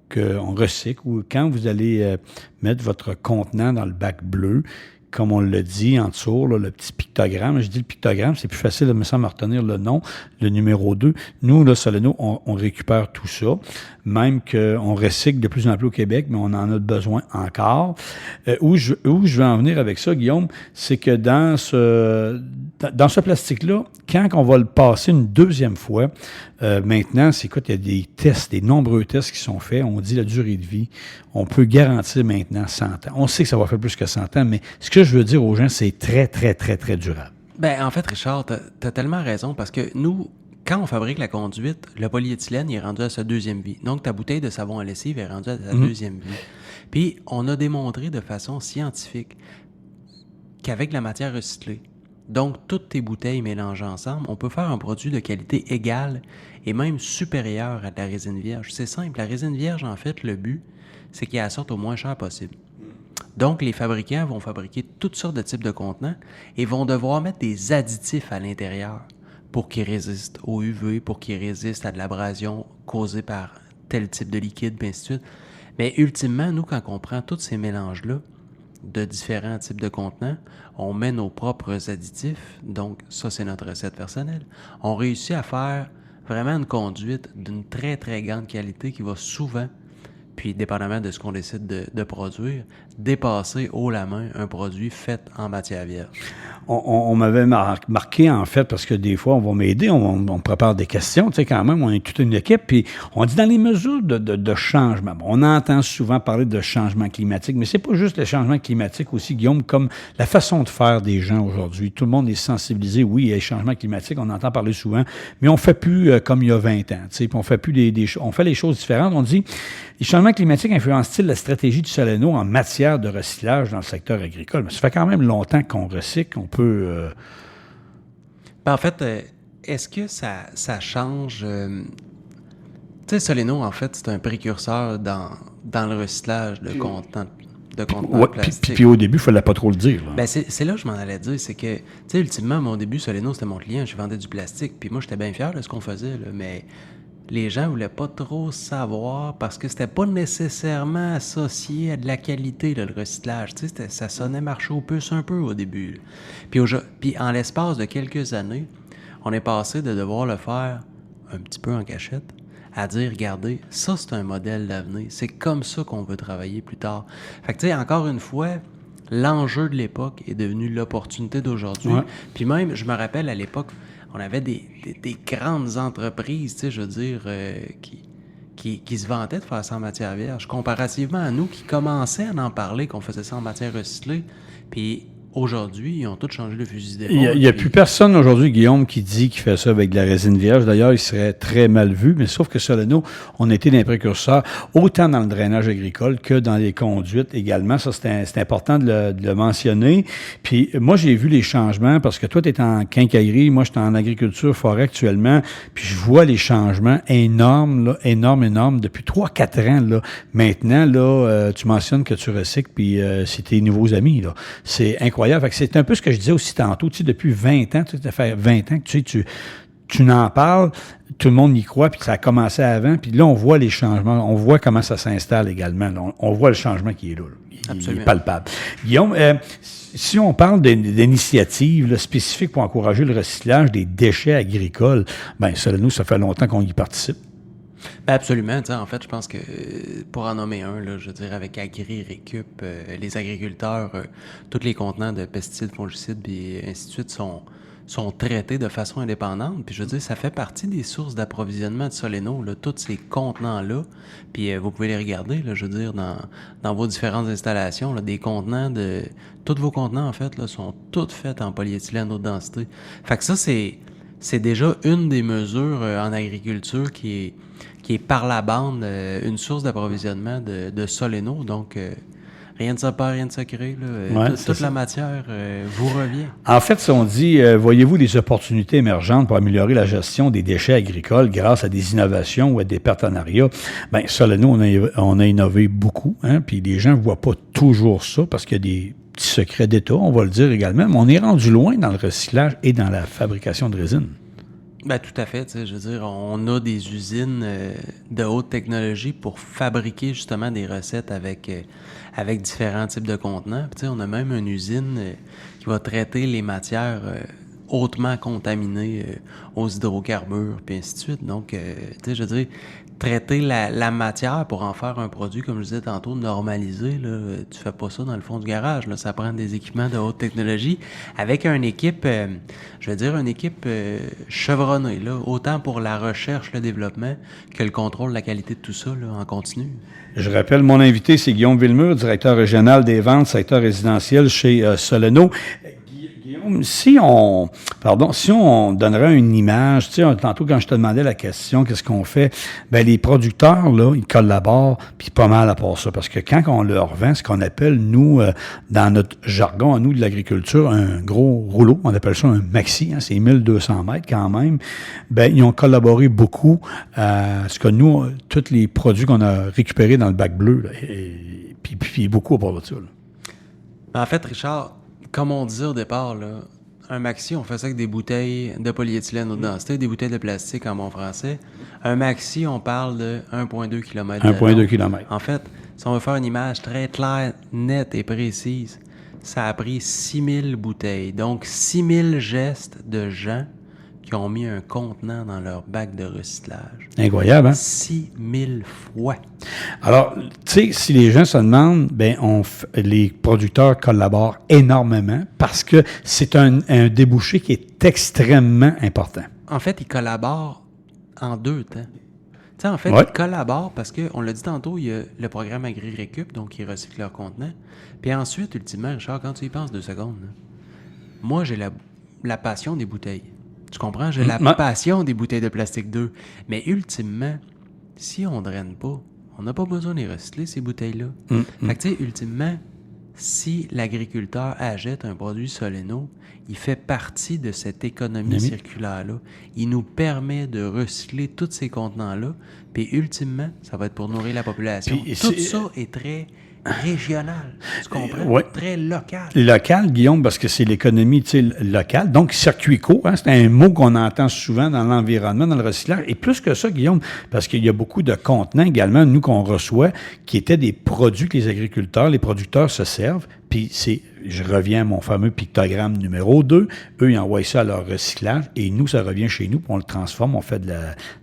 recycle, ou quand vous allez mettre votre contenant dans le bac bleu, comme on le dit en dessous, là, le petit pictogramme. Je dis le pictogramme, c'est plus facile de me semble retenir le nom, le numéro 2. Nous, là, Soleno, on récupère tout ça. Même qu'on recycle de plus en plus au Québec, mais on en a besoin encore. Où je veux en venir avec ça, Guillaume, c'est que dans ce plastique-là, quand on va le passer une deuxième fois, maintenant, il y a des tests, des nombreux tests qui sont faits. On dit la durée de vie. On peut garantir maintenant 100 ans. On sait que ça va faire plus que 100 ans, mais ce que je veux dire aux gens, c'est très, très, très, très durable. En fait, Richard, t'as tellement raison, parce que nous, quand on fabrique la conduite, le polyéthylène il est rendu à sa deuxième vie. Donc, ta bouteille de savon à lessive est rendue à sa deuxième vie. Puis, on a démontré de façon scientifique qu'avec la matière recyclée, donc toutes tes bouteilles mélangées ensemble, on peut faire un produit de qualité égale et même supérieure à de la résine vierge. C'est simple, la résine vierge, en fait, le but, c'est qu'elle sorte au moins cher possible. Donc, les fabricants vont fabriquer toutes sortes de types de contenants et vont devoir mettre des additifs à l'intérieur pour qu'ils résistent au UV, pour qu'ils résistent à de l'abrasion causée par tel type de liquide, puis ainsi de suite. Mais ultimement, nous, quand on prend tous ces mélanges-là de différents types de contenants, on met nos propres additifs. Donc, ça, c'est notre recette personnelle. On réussit à faire vraiment une conduite d'une très, très grande qualité qui va souvent, puis dépendamment de ce qu'on décide de produire, dépasser haut la main un produit fait en matière vierge. On m'avait marqué, en fait, parce que des fois, on va m'aider, on prépare des questions, tu sais, quand même, on est toute une équipe, puis on dit dans les mesures de changement. On entend souvent parler de changement climatique, mais c'est pas juste le changement climatique aussi, Guillaume, comme la façon de faire des gens aujourd'hui. Tout le monde est sensibilisé, oui, il y a les changements climatiques, on entend parler souvent, mais on fait plus comme il y a 20 ans, tu sais, puis on fait plus on fait les choses différentes. On dit, les changements climatiques influencent-ils la stratégie du Soleno en matière de recyclage dans le secteur agricole? Mais ça fait quand même longtemps qu'on recycle, on peut... En fait, est-ce que ça change... Tu sais, Soleno, en fait, c'est un précurseur dans le recyclage de contenants plastique. Puis au début, il ne fallait pas trop le dire. C'est là que je m'en allais dire, c'est que, tu sais, ultimement, mon début, Soleno, c'était mon client, je vendais du plastique, puis moi, j'étais bien fier de ce qu'on faisait, là, mais... Les gens ne voulaient pas trop savoir parce que c'était pas nécessairement associé à de la qualité, là, le recyclage. Tu sais, ça sonnait marché aux puces un peu au début. Puis en l'espace de quelques années, on est passé de devoir le faire un petit peu en cachette à dire, regardez, ça c'est un modèle d'avenir. C'est comme ça qu'on veut travailler plus tard. Fait que tu sais, encore une fois, l'enjeu de l'époque est devenu l'opportunité d'aujourd'hui. Ouais. Puis même, je me rappelle à l'époque, on avait des grandes entreprises, tu sais, je veux dire, qui se vantaient de faire ça en matière vierge, comparativement à nous qui commençaient à en parler, qu'on faisait ça en matière recyclée. Puis aujourd'hui, ils ont tous changé le fusil d'épaule. Il n'y a plus personne aujourd'hui, Guillaume, qui dit qu'il fait ça avec de la résine vierge. D'ailleurs, il serait très mal vu, mais sauf que Soleno, on était des précurseurs, autant dans le drainage agricole que dans les conduites également. Ça, c'est important de le mentionner. Puis moi, j'ai vu les changements, parce que toi, tu es en quincaillerie, moi, je suis en agriculture forêt actuellement, puis je vois les changements énormes, là, énormes, depuis 3-4 ans. Là. Maintenant, là, tu mentionnes que tu recycles, puis c'est tes nouveaux amis. Là. C'est incroyable. incroyable. Fait que c'est un peu ce que je disais aussi tantôt. Tu sais, depuis 20 ans, ça fait 20 ans que tu n'en parles, tout le monde y croit, puis ça a commencé avant, puis là, on voit les changements, on voit comment ça s'installe également. Là. On voit le changement qui est là. Il est palpable. Guillaume, si on parle d'initiatives là, spécifiques pour encourager le recyclage des déchets agricoles, bien, Soleno, ça fait longtemps qu'on y participe. Ben absolument. En fait, je pense que pour en nommer un, là, je veux dire, avec Agri-Récup, les agriculteurs, tous les contenants de pesticides, fongicides et ainsi de suite sont traités de façon indépendante. Puis je veux dire, ça fait partie des sources d'approvisionnement de Soleno, là, tous ces contenants-là. Puis vous pouvez les regarder, là, je veux dire, dans vos différentes installations, là, des contenants de... Tous vos contenants, en fait, là, sont tous faits en polyéthylène haute densité. Fait que ça, c'est déjà une des mesures en agriculture qui est par la bande une source d'approvisionnement de Soleno. Donc, rien de ça perd, rien de ça crée. Toute la matière vous revient. En fait, si on dit, voyez-vous des opportunités émergentes pour améliorer la gestion des déchets agricoles grâce à des innovations ou à des partenariats, bien, Soleno, on a innové beaucoup, hein, puis les gens ne voient pas toujours ça parce qu'il y a des petits secrets d'État, on va le dire également, mais on est rendu loin dans le recyclage et dans la fabrication de résine. Ben tout à fait, je veux dire, on a des usines de haute technologie pour fabriquer justement des recettes avec différents types de contenants. Puis, on a même une usine qui va traiter les matières hautement contaminées aux hydrocarbures, puis ainsi de suite. Donc, je veux dire, traiter la matière pour en faire un produit, comme je disais tantôt, normalisé, là, tu fais pas ça dans le fond du garage. Là, ça prend des équipements de haute technologie avec une équipe, une équipe chevronnée, là, autant pour la recherche, le développement, que le contrôle de la qualité de tout ça là, en continu. Je rappelle, mon invité, c'est Guillaume Villemur, directeur régional des ventes, secteur résidentiel chez Soleno. Guillaume, si on donnerait une image, tu sais, tantôt quand je te demandais la question, qu'est-ce qu'on fait? Ben, les producteurs, là, ils collaborent, puis pas mal à part ça. Parce que quand on leur vend ce qu'on appelle, nous, dans notre jargon, à nous, de l'agriculture, un gros rouleau, on appelle ça un maxi, hein, c'est 1200 mètres quand même, ben, ils ont collaboré beaucoup à ce que nous, tous les produits qu'on a récupérés dans le bac bleu, là, puis beaucoup à part de ça, là. En fait, Richard, comme on disait au départ, là, un maxi, on fait ça avec des bouteilles de polyéthylène haute densité, des bouteilles de plastique en bon français. Un maxi, on parle de 1,2 km. 1,2 km. En fait, si on veut faire une image très claire, nette et précise, ça a pris 6000 bouteilles. Donc, 6000 gestes de gens qui ont mis un contenant dans leur bac de recyclage. Incroyable, hein? 6000 fois. Alors, tu sais, si les gens se demandent, ben, les producteurs collaborent énormément parce que c'est un débouché qui est extrêmement important. En fait, ils collaborent en deux temps. Tu sais, en fait, Ouais. Ils collaborent parce que, on l'a dit tantôt, il y a le programme Agri-Récup, donc ils recyclent leurs contenants. Puis ensuite, ultimement, Richard, quand tu y penses 2 secondes, là, moi, j'ai la passion des bouteilles. Tu comprends? J'ai la passion des bouteilles de plastique 2. Mais ultimement, si on ne draine pas, on n'a pas besoin de les recycler, ces bouteilles-là. Fait que, tu sais, ultimement, si l'agriculteur achète un produit Soleno, il fait partie de cette économie circulaire-là. Il nous permet de recycler tous ces contenants-là. Puis, ultimement, ça va être pour nourrir la population. Puis, tout ça est très régional, tu comprends? Ouais. Très local. Local, Guillaume, parce que c'est l'économie, tu sais, locale. Donc, circuit court, hein, c'est un mot qu'on entend souvent dans l'environnement, dans le recyclage. Et plus que ça, Guillaume, parce qu'il y a beaucoup de contenants également, nous, qu'on reçoit, qui étaient des produits que les producteurs se servent. Puis je reviens à mon fameux pictogramme numéro 2. Eux, ils envoient ça à leur recyclage et nous, ça revient chez nous, puis on le transforme, on fait de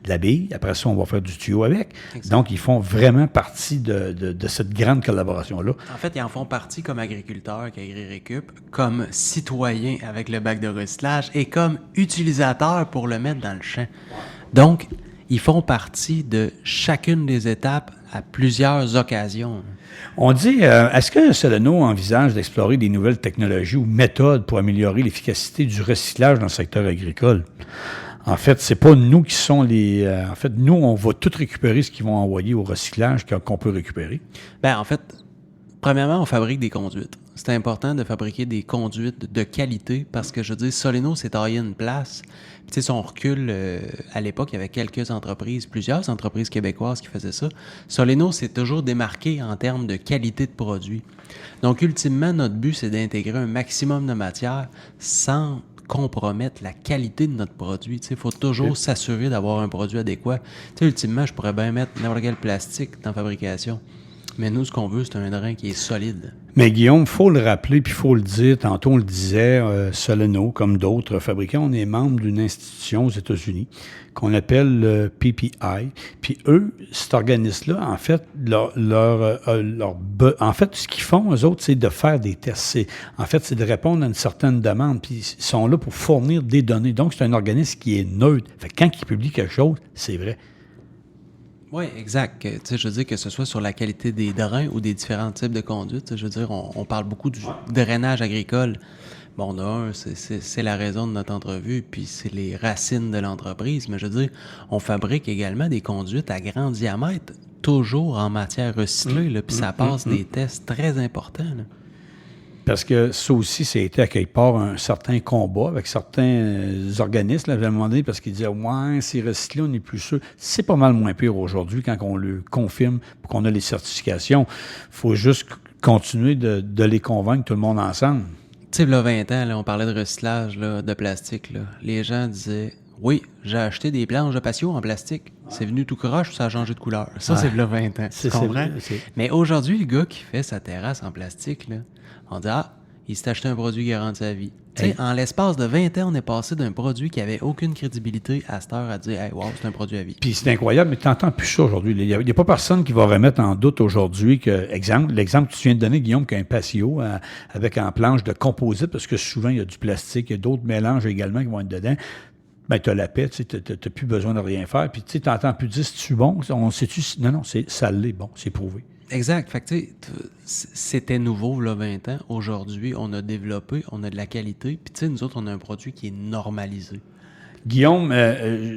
la bille. Après ça, on va faire du tuyau avec. Exactement. Donc, ils font vraiment partie de cette grande collaboration-là. En fait, ils en font partie comme agriculteurs avec Agri-Récup, comme citoyens avec le bac de recyclage et comme utilisateurs pour le mettre dans le champ. Donc, ils font partie de chacune des étapes à plusieurs occasions. On dit, est-ce que Soleno envisage d'explorer des nouvelles technologies ou méthodes pour améliorer l'efficacité du recyclage dans le secteur agricole? En fait, c'est pas nous qui sont en fait, nous, on va tout récupérer ce qu'ils vont envoyer au recyclage qu'on peut récupérer. Ben, en fait, premièrement, on fabrique des conduites. c'est important de fabriquer des conduites de qualité parce que, je veux dire, Soleno s'est taillé une place. Tu sais, si on recule, à l'époque, il y avait plusieurs entreprises québécoises qui faisaient ça. Soleno s'est toujours démarqué en termes de qualité de produit. Donc, ultimement, notre but, c'est d'intégrer un maximum de matière sans compromettre la qualité de notre produit. Il faut toujours s'assurer d'avoir un produit adéquat. T'sais, ultimement, je pourrais bien mettre n'importe quel plastique dans la fabrication. Mais nous, ce qu'on veut, c'est un drain qui est solide. Mais Guillaume, il faut le rappeler, puis il faut le dire. Tantôt, on le disait, Soleno, comme d'autres fabricants, on est membre d'une institution aux États-Unis qu'on appelle le PPI. Puis eux, cet organisme-là, en fait, en fait, ce qu'ils font, eux autres, c'est de faire des tests. C'est de répondre à une certaine demande. Puis ils sont là pour fournir des données. Donc, c'est un organisme qui est neutre. Fait que quand ils publient quelque chose, c'est vrai. Oui, exact. Tu sais, je veux dire que ce soit sur la qualité des drains ou des différents types de conduites. Je veux dire, on parle beaucoup du drainage agricole. Bon, c'est la raison de notre entrevue, puis c'est les racines de l'entreprise. Mais je veux dire, on fabrique également des conduites à grand diamètre, toujours en matière recyclée, là, puis ça passe des tests très importants, là. Parce que ça aussi, ça a été à quelque part un certain combat avec certains organismes, là, à un moment donné, parce qu'ils disaient « Ouais, c'est recyclé, on n'est plus sûr. » C'est pas mal moins pire aujourd'hui quand on le confirme pour qu'on a les certifications. Il faut juste continuer de les convaincre tout le monde ensemble. Tu sais, là, 20 ans, là, on parlait de recyclage là, de plastique. Là. Les gens disaient « Oui, j'ai acheté des planches de patio en plastique. C'est venu tout croche, ça a changé de couleur. » Ça, c'est là 20 ans. Tu comprends? Mais aujourd'hui, le gars qui fait sa terrasse en plastique, là, on dit « Ah, il s'est acheté un produit garanti à vie. » Hey. En l'espace de 20 ans, on est passé d'un produit qui n'avait aucune crédibilité à cette heure à dire « Hey, wow, c'est un produit à vie. » Puis c'est incroyable, mais tu n'entends plus ça aujourd'hui. Il n'y a pas personne qui va remettre en doute aujourd'hui que, l'exemple que tu viens de donner, Guillaume, qu'un patio avec en planche de composite, parce que souvent, il y a du plastique, il y a d'autres mélanges également qui vont être dedans. Ben, tu as la paix, tu n'as plus besoin de rien faire. Puis tu n'entends plus dire, c'est-tu bon? On sait-tu? Non, ça l'est bon, c'est prouvé. Exact. Fait que, tu sais, c'était nouveau, là, 20 ans. Aujourd'hui, on a développé, on a de la qualité. Puis, tu sais, nous autres, on a un produit qui est normalisé. Guillaume,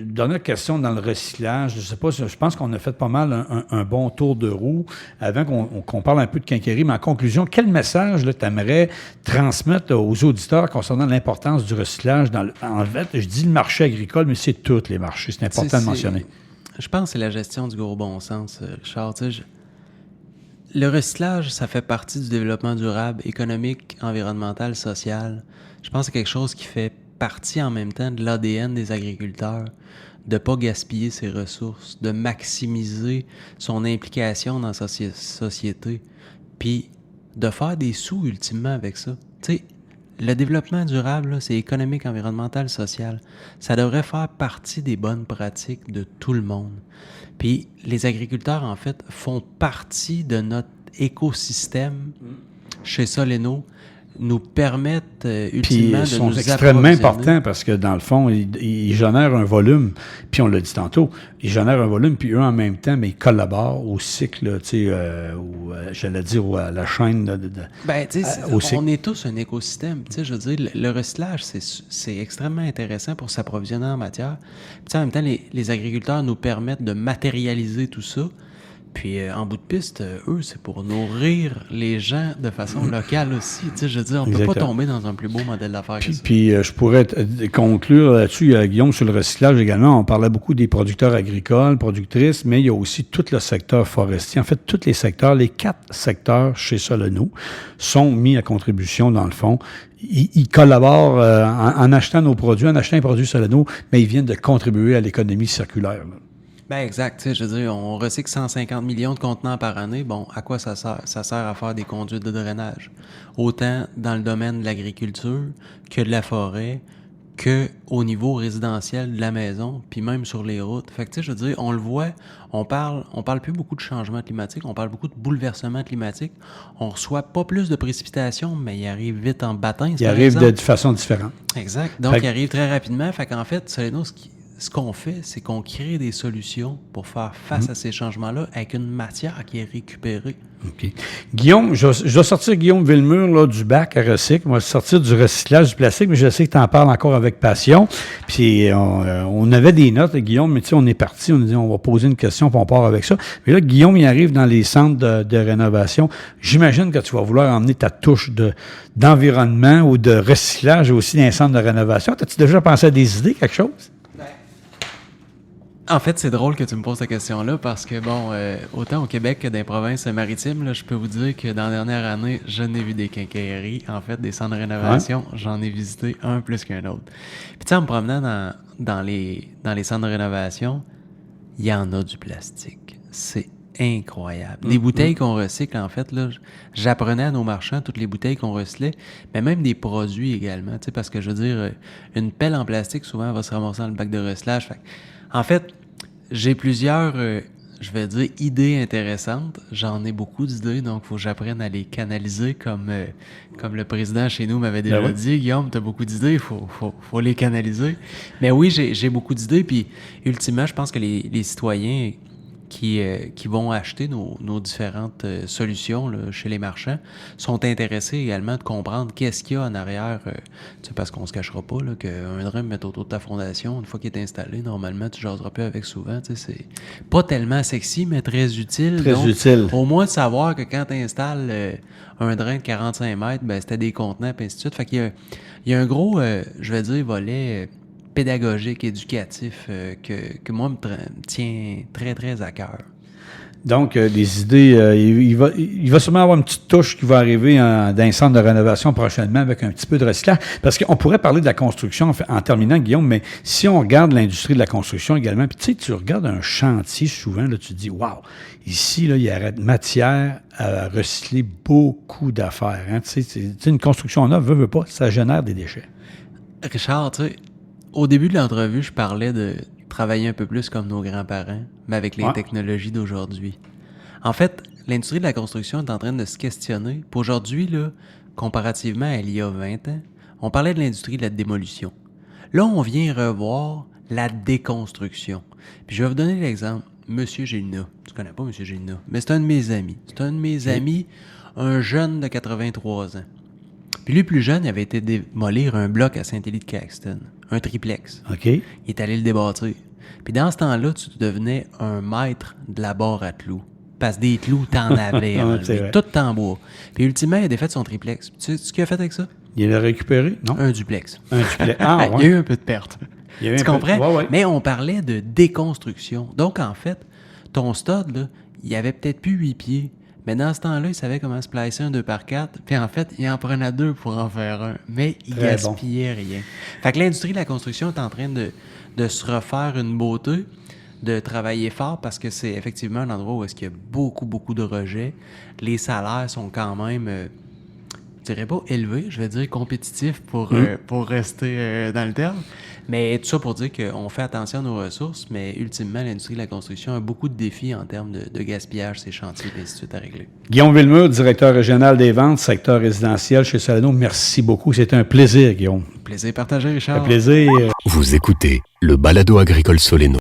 dernière question dans le recyclage. Je sais pas, je pense qu'on a fait pas mal un bon tour de roue avant qu'on parle un peu de quincaillerie. Mais en conclusion, quel message tu aimerais transmettre aux auditeurs concernant l'importance du recyclage en fait, je dis le marché agricole, mais c'est tous les marchés. C'est important de mentionner. Je pense que c'est la gestion du gros bon sens, Richard. Le recyclage, ça fait partie du développement durable, économique, environnemental, social. Je pense que c'est quelque chose qui fait partie en même temps de l'ADN des agriculteurs, de ne pas gaspiller ses ressources, de maximiser son implication dans sa société, puis de faire des sous ultimement avec ça. Tu sais, le développement durable, là, c'est économique, environnemental, social. Ça devrait faire partie des bonnes pratiques de tout le monde. Puis les agriculteurs, en fait, font partie de notre écosystème chez Soleno, nous permettent ultimement de nous sont extrêmement importants parce que, dans le fond, ils génèrent un volume, puis on l'a dit tantôt, ils génèrent un volume, puis eux, en même temps, mais ils collaborent au cycle, tu sais, j'allais dire, à la chaîne on est tous un écosystème, tu sais, je veux dire, le recyclage, c'est extrêmement intéressant pour s'approvisionner en matière. Puis en même temps, les agriculteurs nous permettent de matérialiser tout ça. Puis, en bout de piste, eux, c'est pour nourrir les gens de façon locale aussi. Tu sais, je veux dire, on ne peut pas tomber dans un plus beau modèle d'affaires que ça. Puis, je pourrais conclure là-dessus, Guillaume, sur le recyclage également. On parlait beaucoup des producteurs agricoles, productrices, mais il y a aussi tout le secteur forestier. En fait, tous les secteurs, les 4 secteurs chez Soleno sont mis à contribution, dans le fond. Ils collaborent en achetant nos produits, en achetant un produit Soleno, mais ils viennent de contribuer à l'économie circulaire, là. Ben exact, tu sais, je veux dire, on recycle 150 millions de contenants par année. Bon, à quoi ça sert? Ça sert à faire des conduites de drainage. Autant dans le domaine de l'agriculture que de la forêt, que au niveau résidentiel de la maison, puis même sur les routes. Fait que, tu sais, je veux dire, on le voit, on parle plus beaucoup de changement climatique, on parle beaucoup de bouleversement climatique. On reçoit pas plus de précipitations, mais il arrive vite en baptême. Il arrive de façon différente. Exact. Donc, il arrive très rapidement. Fait qu'en fait, Soleno, ce qu'on fait, c'est qu'on crée des solutions pour faire face à ces changements-là avec une matière qui est récupérée. OK. Guillaume, je dois sortir Guillaume Villemur là, du bac à recycle. Moi, sortir du recyclage du plastique, mais je sais que tu en parles encore avec passion. Puis on avait des notes, Guillaume, mais tu sais, on est parti, on a dit on va poser une question, puis on part avec ça. Mais là, Guillaume, il arrive dans les centres de rénovation. J'imagine que tu vas vouloir emmener ta touche d'environnement ou de recyclage aussi dans les centres de rénovation. As-tu déjà pensé à des idées, quelque chose? En fait, c'est drôle que tu me poses cette question-là parce que, bon, autant au Québec que dans les provinces maritimes, là, je peux vous dire que dans la dernière année, je n'ai vu des quincailleries, en fait, des centres de rénovation. Ouais. J'en ai visité un plus qu'un autre. Puis, tu sais, en me promenant dans les centres de rénovation, il y en a du plastique. C'est incroyable. Les bouteilles qu'on recycle, en fait, là, j'apprenais à nos marchands toutes les bouteilles qu'on recyclait, mais même des produits également, tu sais, parce que, je veux dire, une pelle en plastique, souvent, va se ramasser dans le bac de recyclage. En fait, j'ai plusieurs, je vais dire, idées intéressantes. J'en ai beaucoup d'idées, donc il faut que j'apprenne à les canaliser comme le président chez nous m'avait déjà dit. Guillaume, tu as beaucoup d'idées, il faut les canaliser. Mais oui, j'ai beaucoup d'idées, puis ultimement, je pense que les citoyens qui vont acheter nos différentes solutions là, chez les marchands sont intéressés également de comprendre qu'est-ce qu'il y a en arrière. Parce qu'on se cachera pas là, qu'un drain met autour de ta fondation, une fois qu'il est installé, normalement, tu jaseras plus avec souvent. C'est pas tellement sexy, mais très utile. Très utile. Au moins de savoir que quand tu installes un drain de 45 mètres, ben, c'était des contenants, et ainsi de suite. Fait qu'il y a un gros, je vais dire, volet pédagogique, éducatif, que moi me tient très, très à cœur. Donc, des idées, il va sûrement avoir une petite touche qui va arriver dans un centre de rénovation prochainement avec un petit peu de recyclage. Parce qu'on pourrait parler de la construction en terminant, Guillaume, mais si on regarde l'industrie de la construction également, puis tu sais, tu regardes un chantier souvent, là, tu te dis, waouh, ici, là, il y a matière à recycler beaucoup d'affaires. Hein? Tu sais, une construction neuve, veut pas, ça génère des déchets. Richard, tu sais, au début de l'entrevue, je parlais de travailler un peu plus comme nos grands-parents, mais avec les technologies d'aujourd'hui. En fait, l'industrie de la construction est en train de se questionner. Pour aujourd'hui, là, comparativement à il y a 20 ans, on parlait de l'industrie de la démolition. Là, on vient revoir la déconstruction. Puis je vais vous donner l'exemple. Monsieur Gélina. Tu connais pas Monsieur Gélina, mais c'est un de mes amis. C'est un de mes amis, un jeune de 83 ans. Puis lui, plus jeune, il avait été démolir un bloc à Saint-Élie-de-Caxton, un triplex. OK. Il est allé le débâtir. Puis dans ce temps-là, tu devenais un maître de la barre à clous. Parce que des clous, t'en avais enlevé, tout en bois. Puis ultimement, il a défait son triplex. Tu sais ce qu'il a fait avec ça? Il l'a récupéré? Non. Un duplex. Un duplex. Ah, ouais. Il y a eu un peu de perte. Tu comprends? Ouais. Mais on parlait de déconstruction. Donc, en fait, ton stud, là, il avait peut-être plus 8 pieds. Mais dans ce temps-là, il savait comment se placer un 2x4. Puis en fait, il en prenait 2 pour en faire un. Mais il gaspillait rien. Fait que l'industrie de la construction est en train de se refaire une beauté, de travailler fort parce que c'est effectivement un endroit où est-ce qu'il y a beaucoup, beaucoup de rejets. Les salaires sont quand même, je dirais pas élevés, je vais dire compétitifs pour rester dans le terme. Mais tout ça pour dire qu'on fait attention à nos ressources, mais ultimement, l'industrie de la construction a beaucoup de défis en termes de gaspillage, ces chantiers, et ainsi de suite à régler. Guillaume Villemur, directeur régional des ventes, secteur résidentiel chez Soleno, merci beaucoup. C'était un plaisir, Guillaume. Plaisir partagé, Richard. Un plaisir. Vous écoutez le balado agricole Soleno.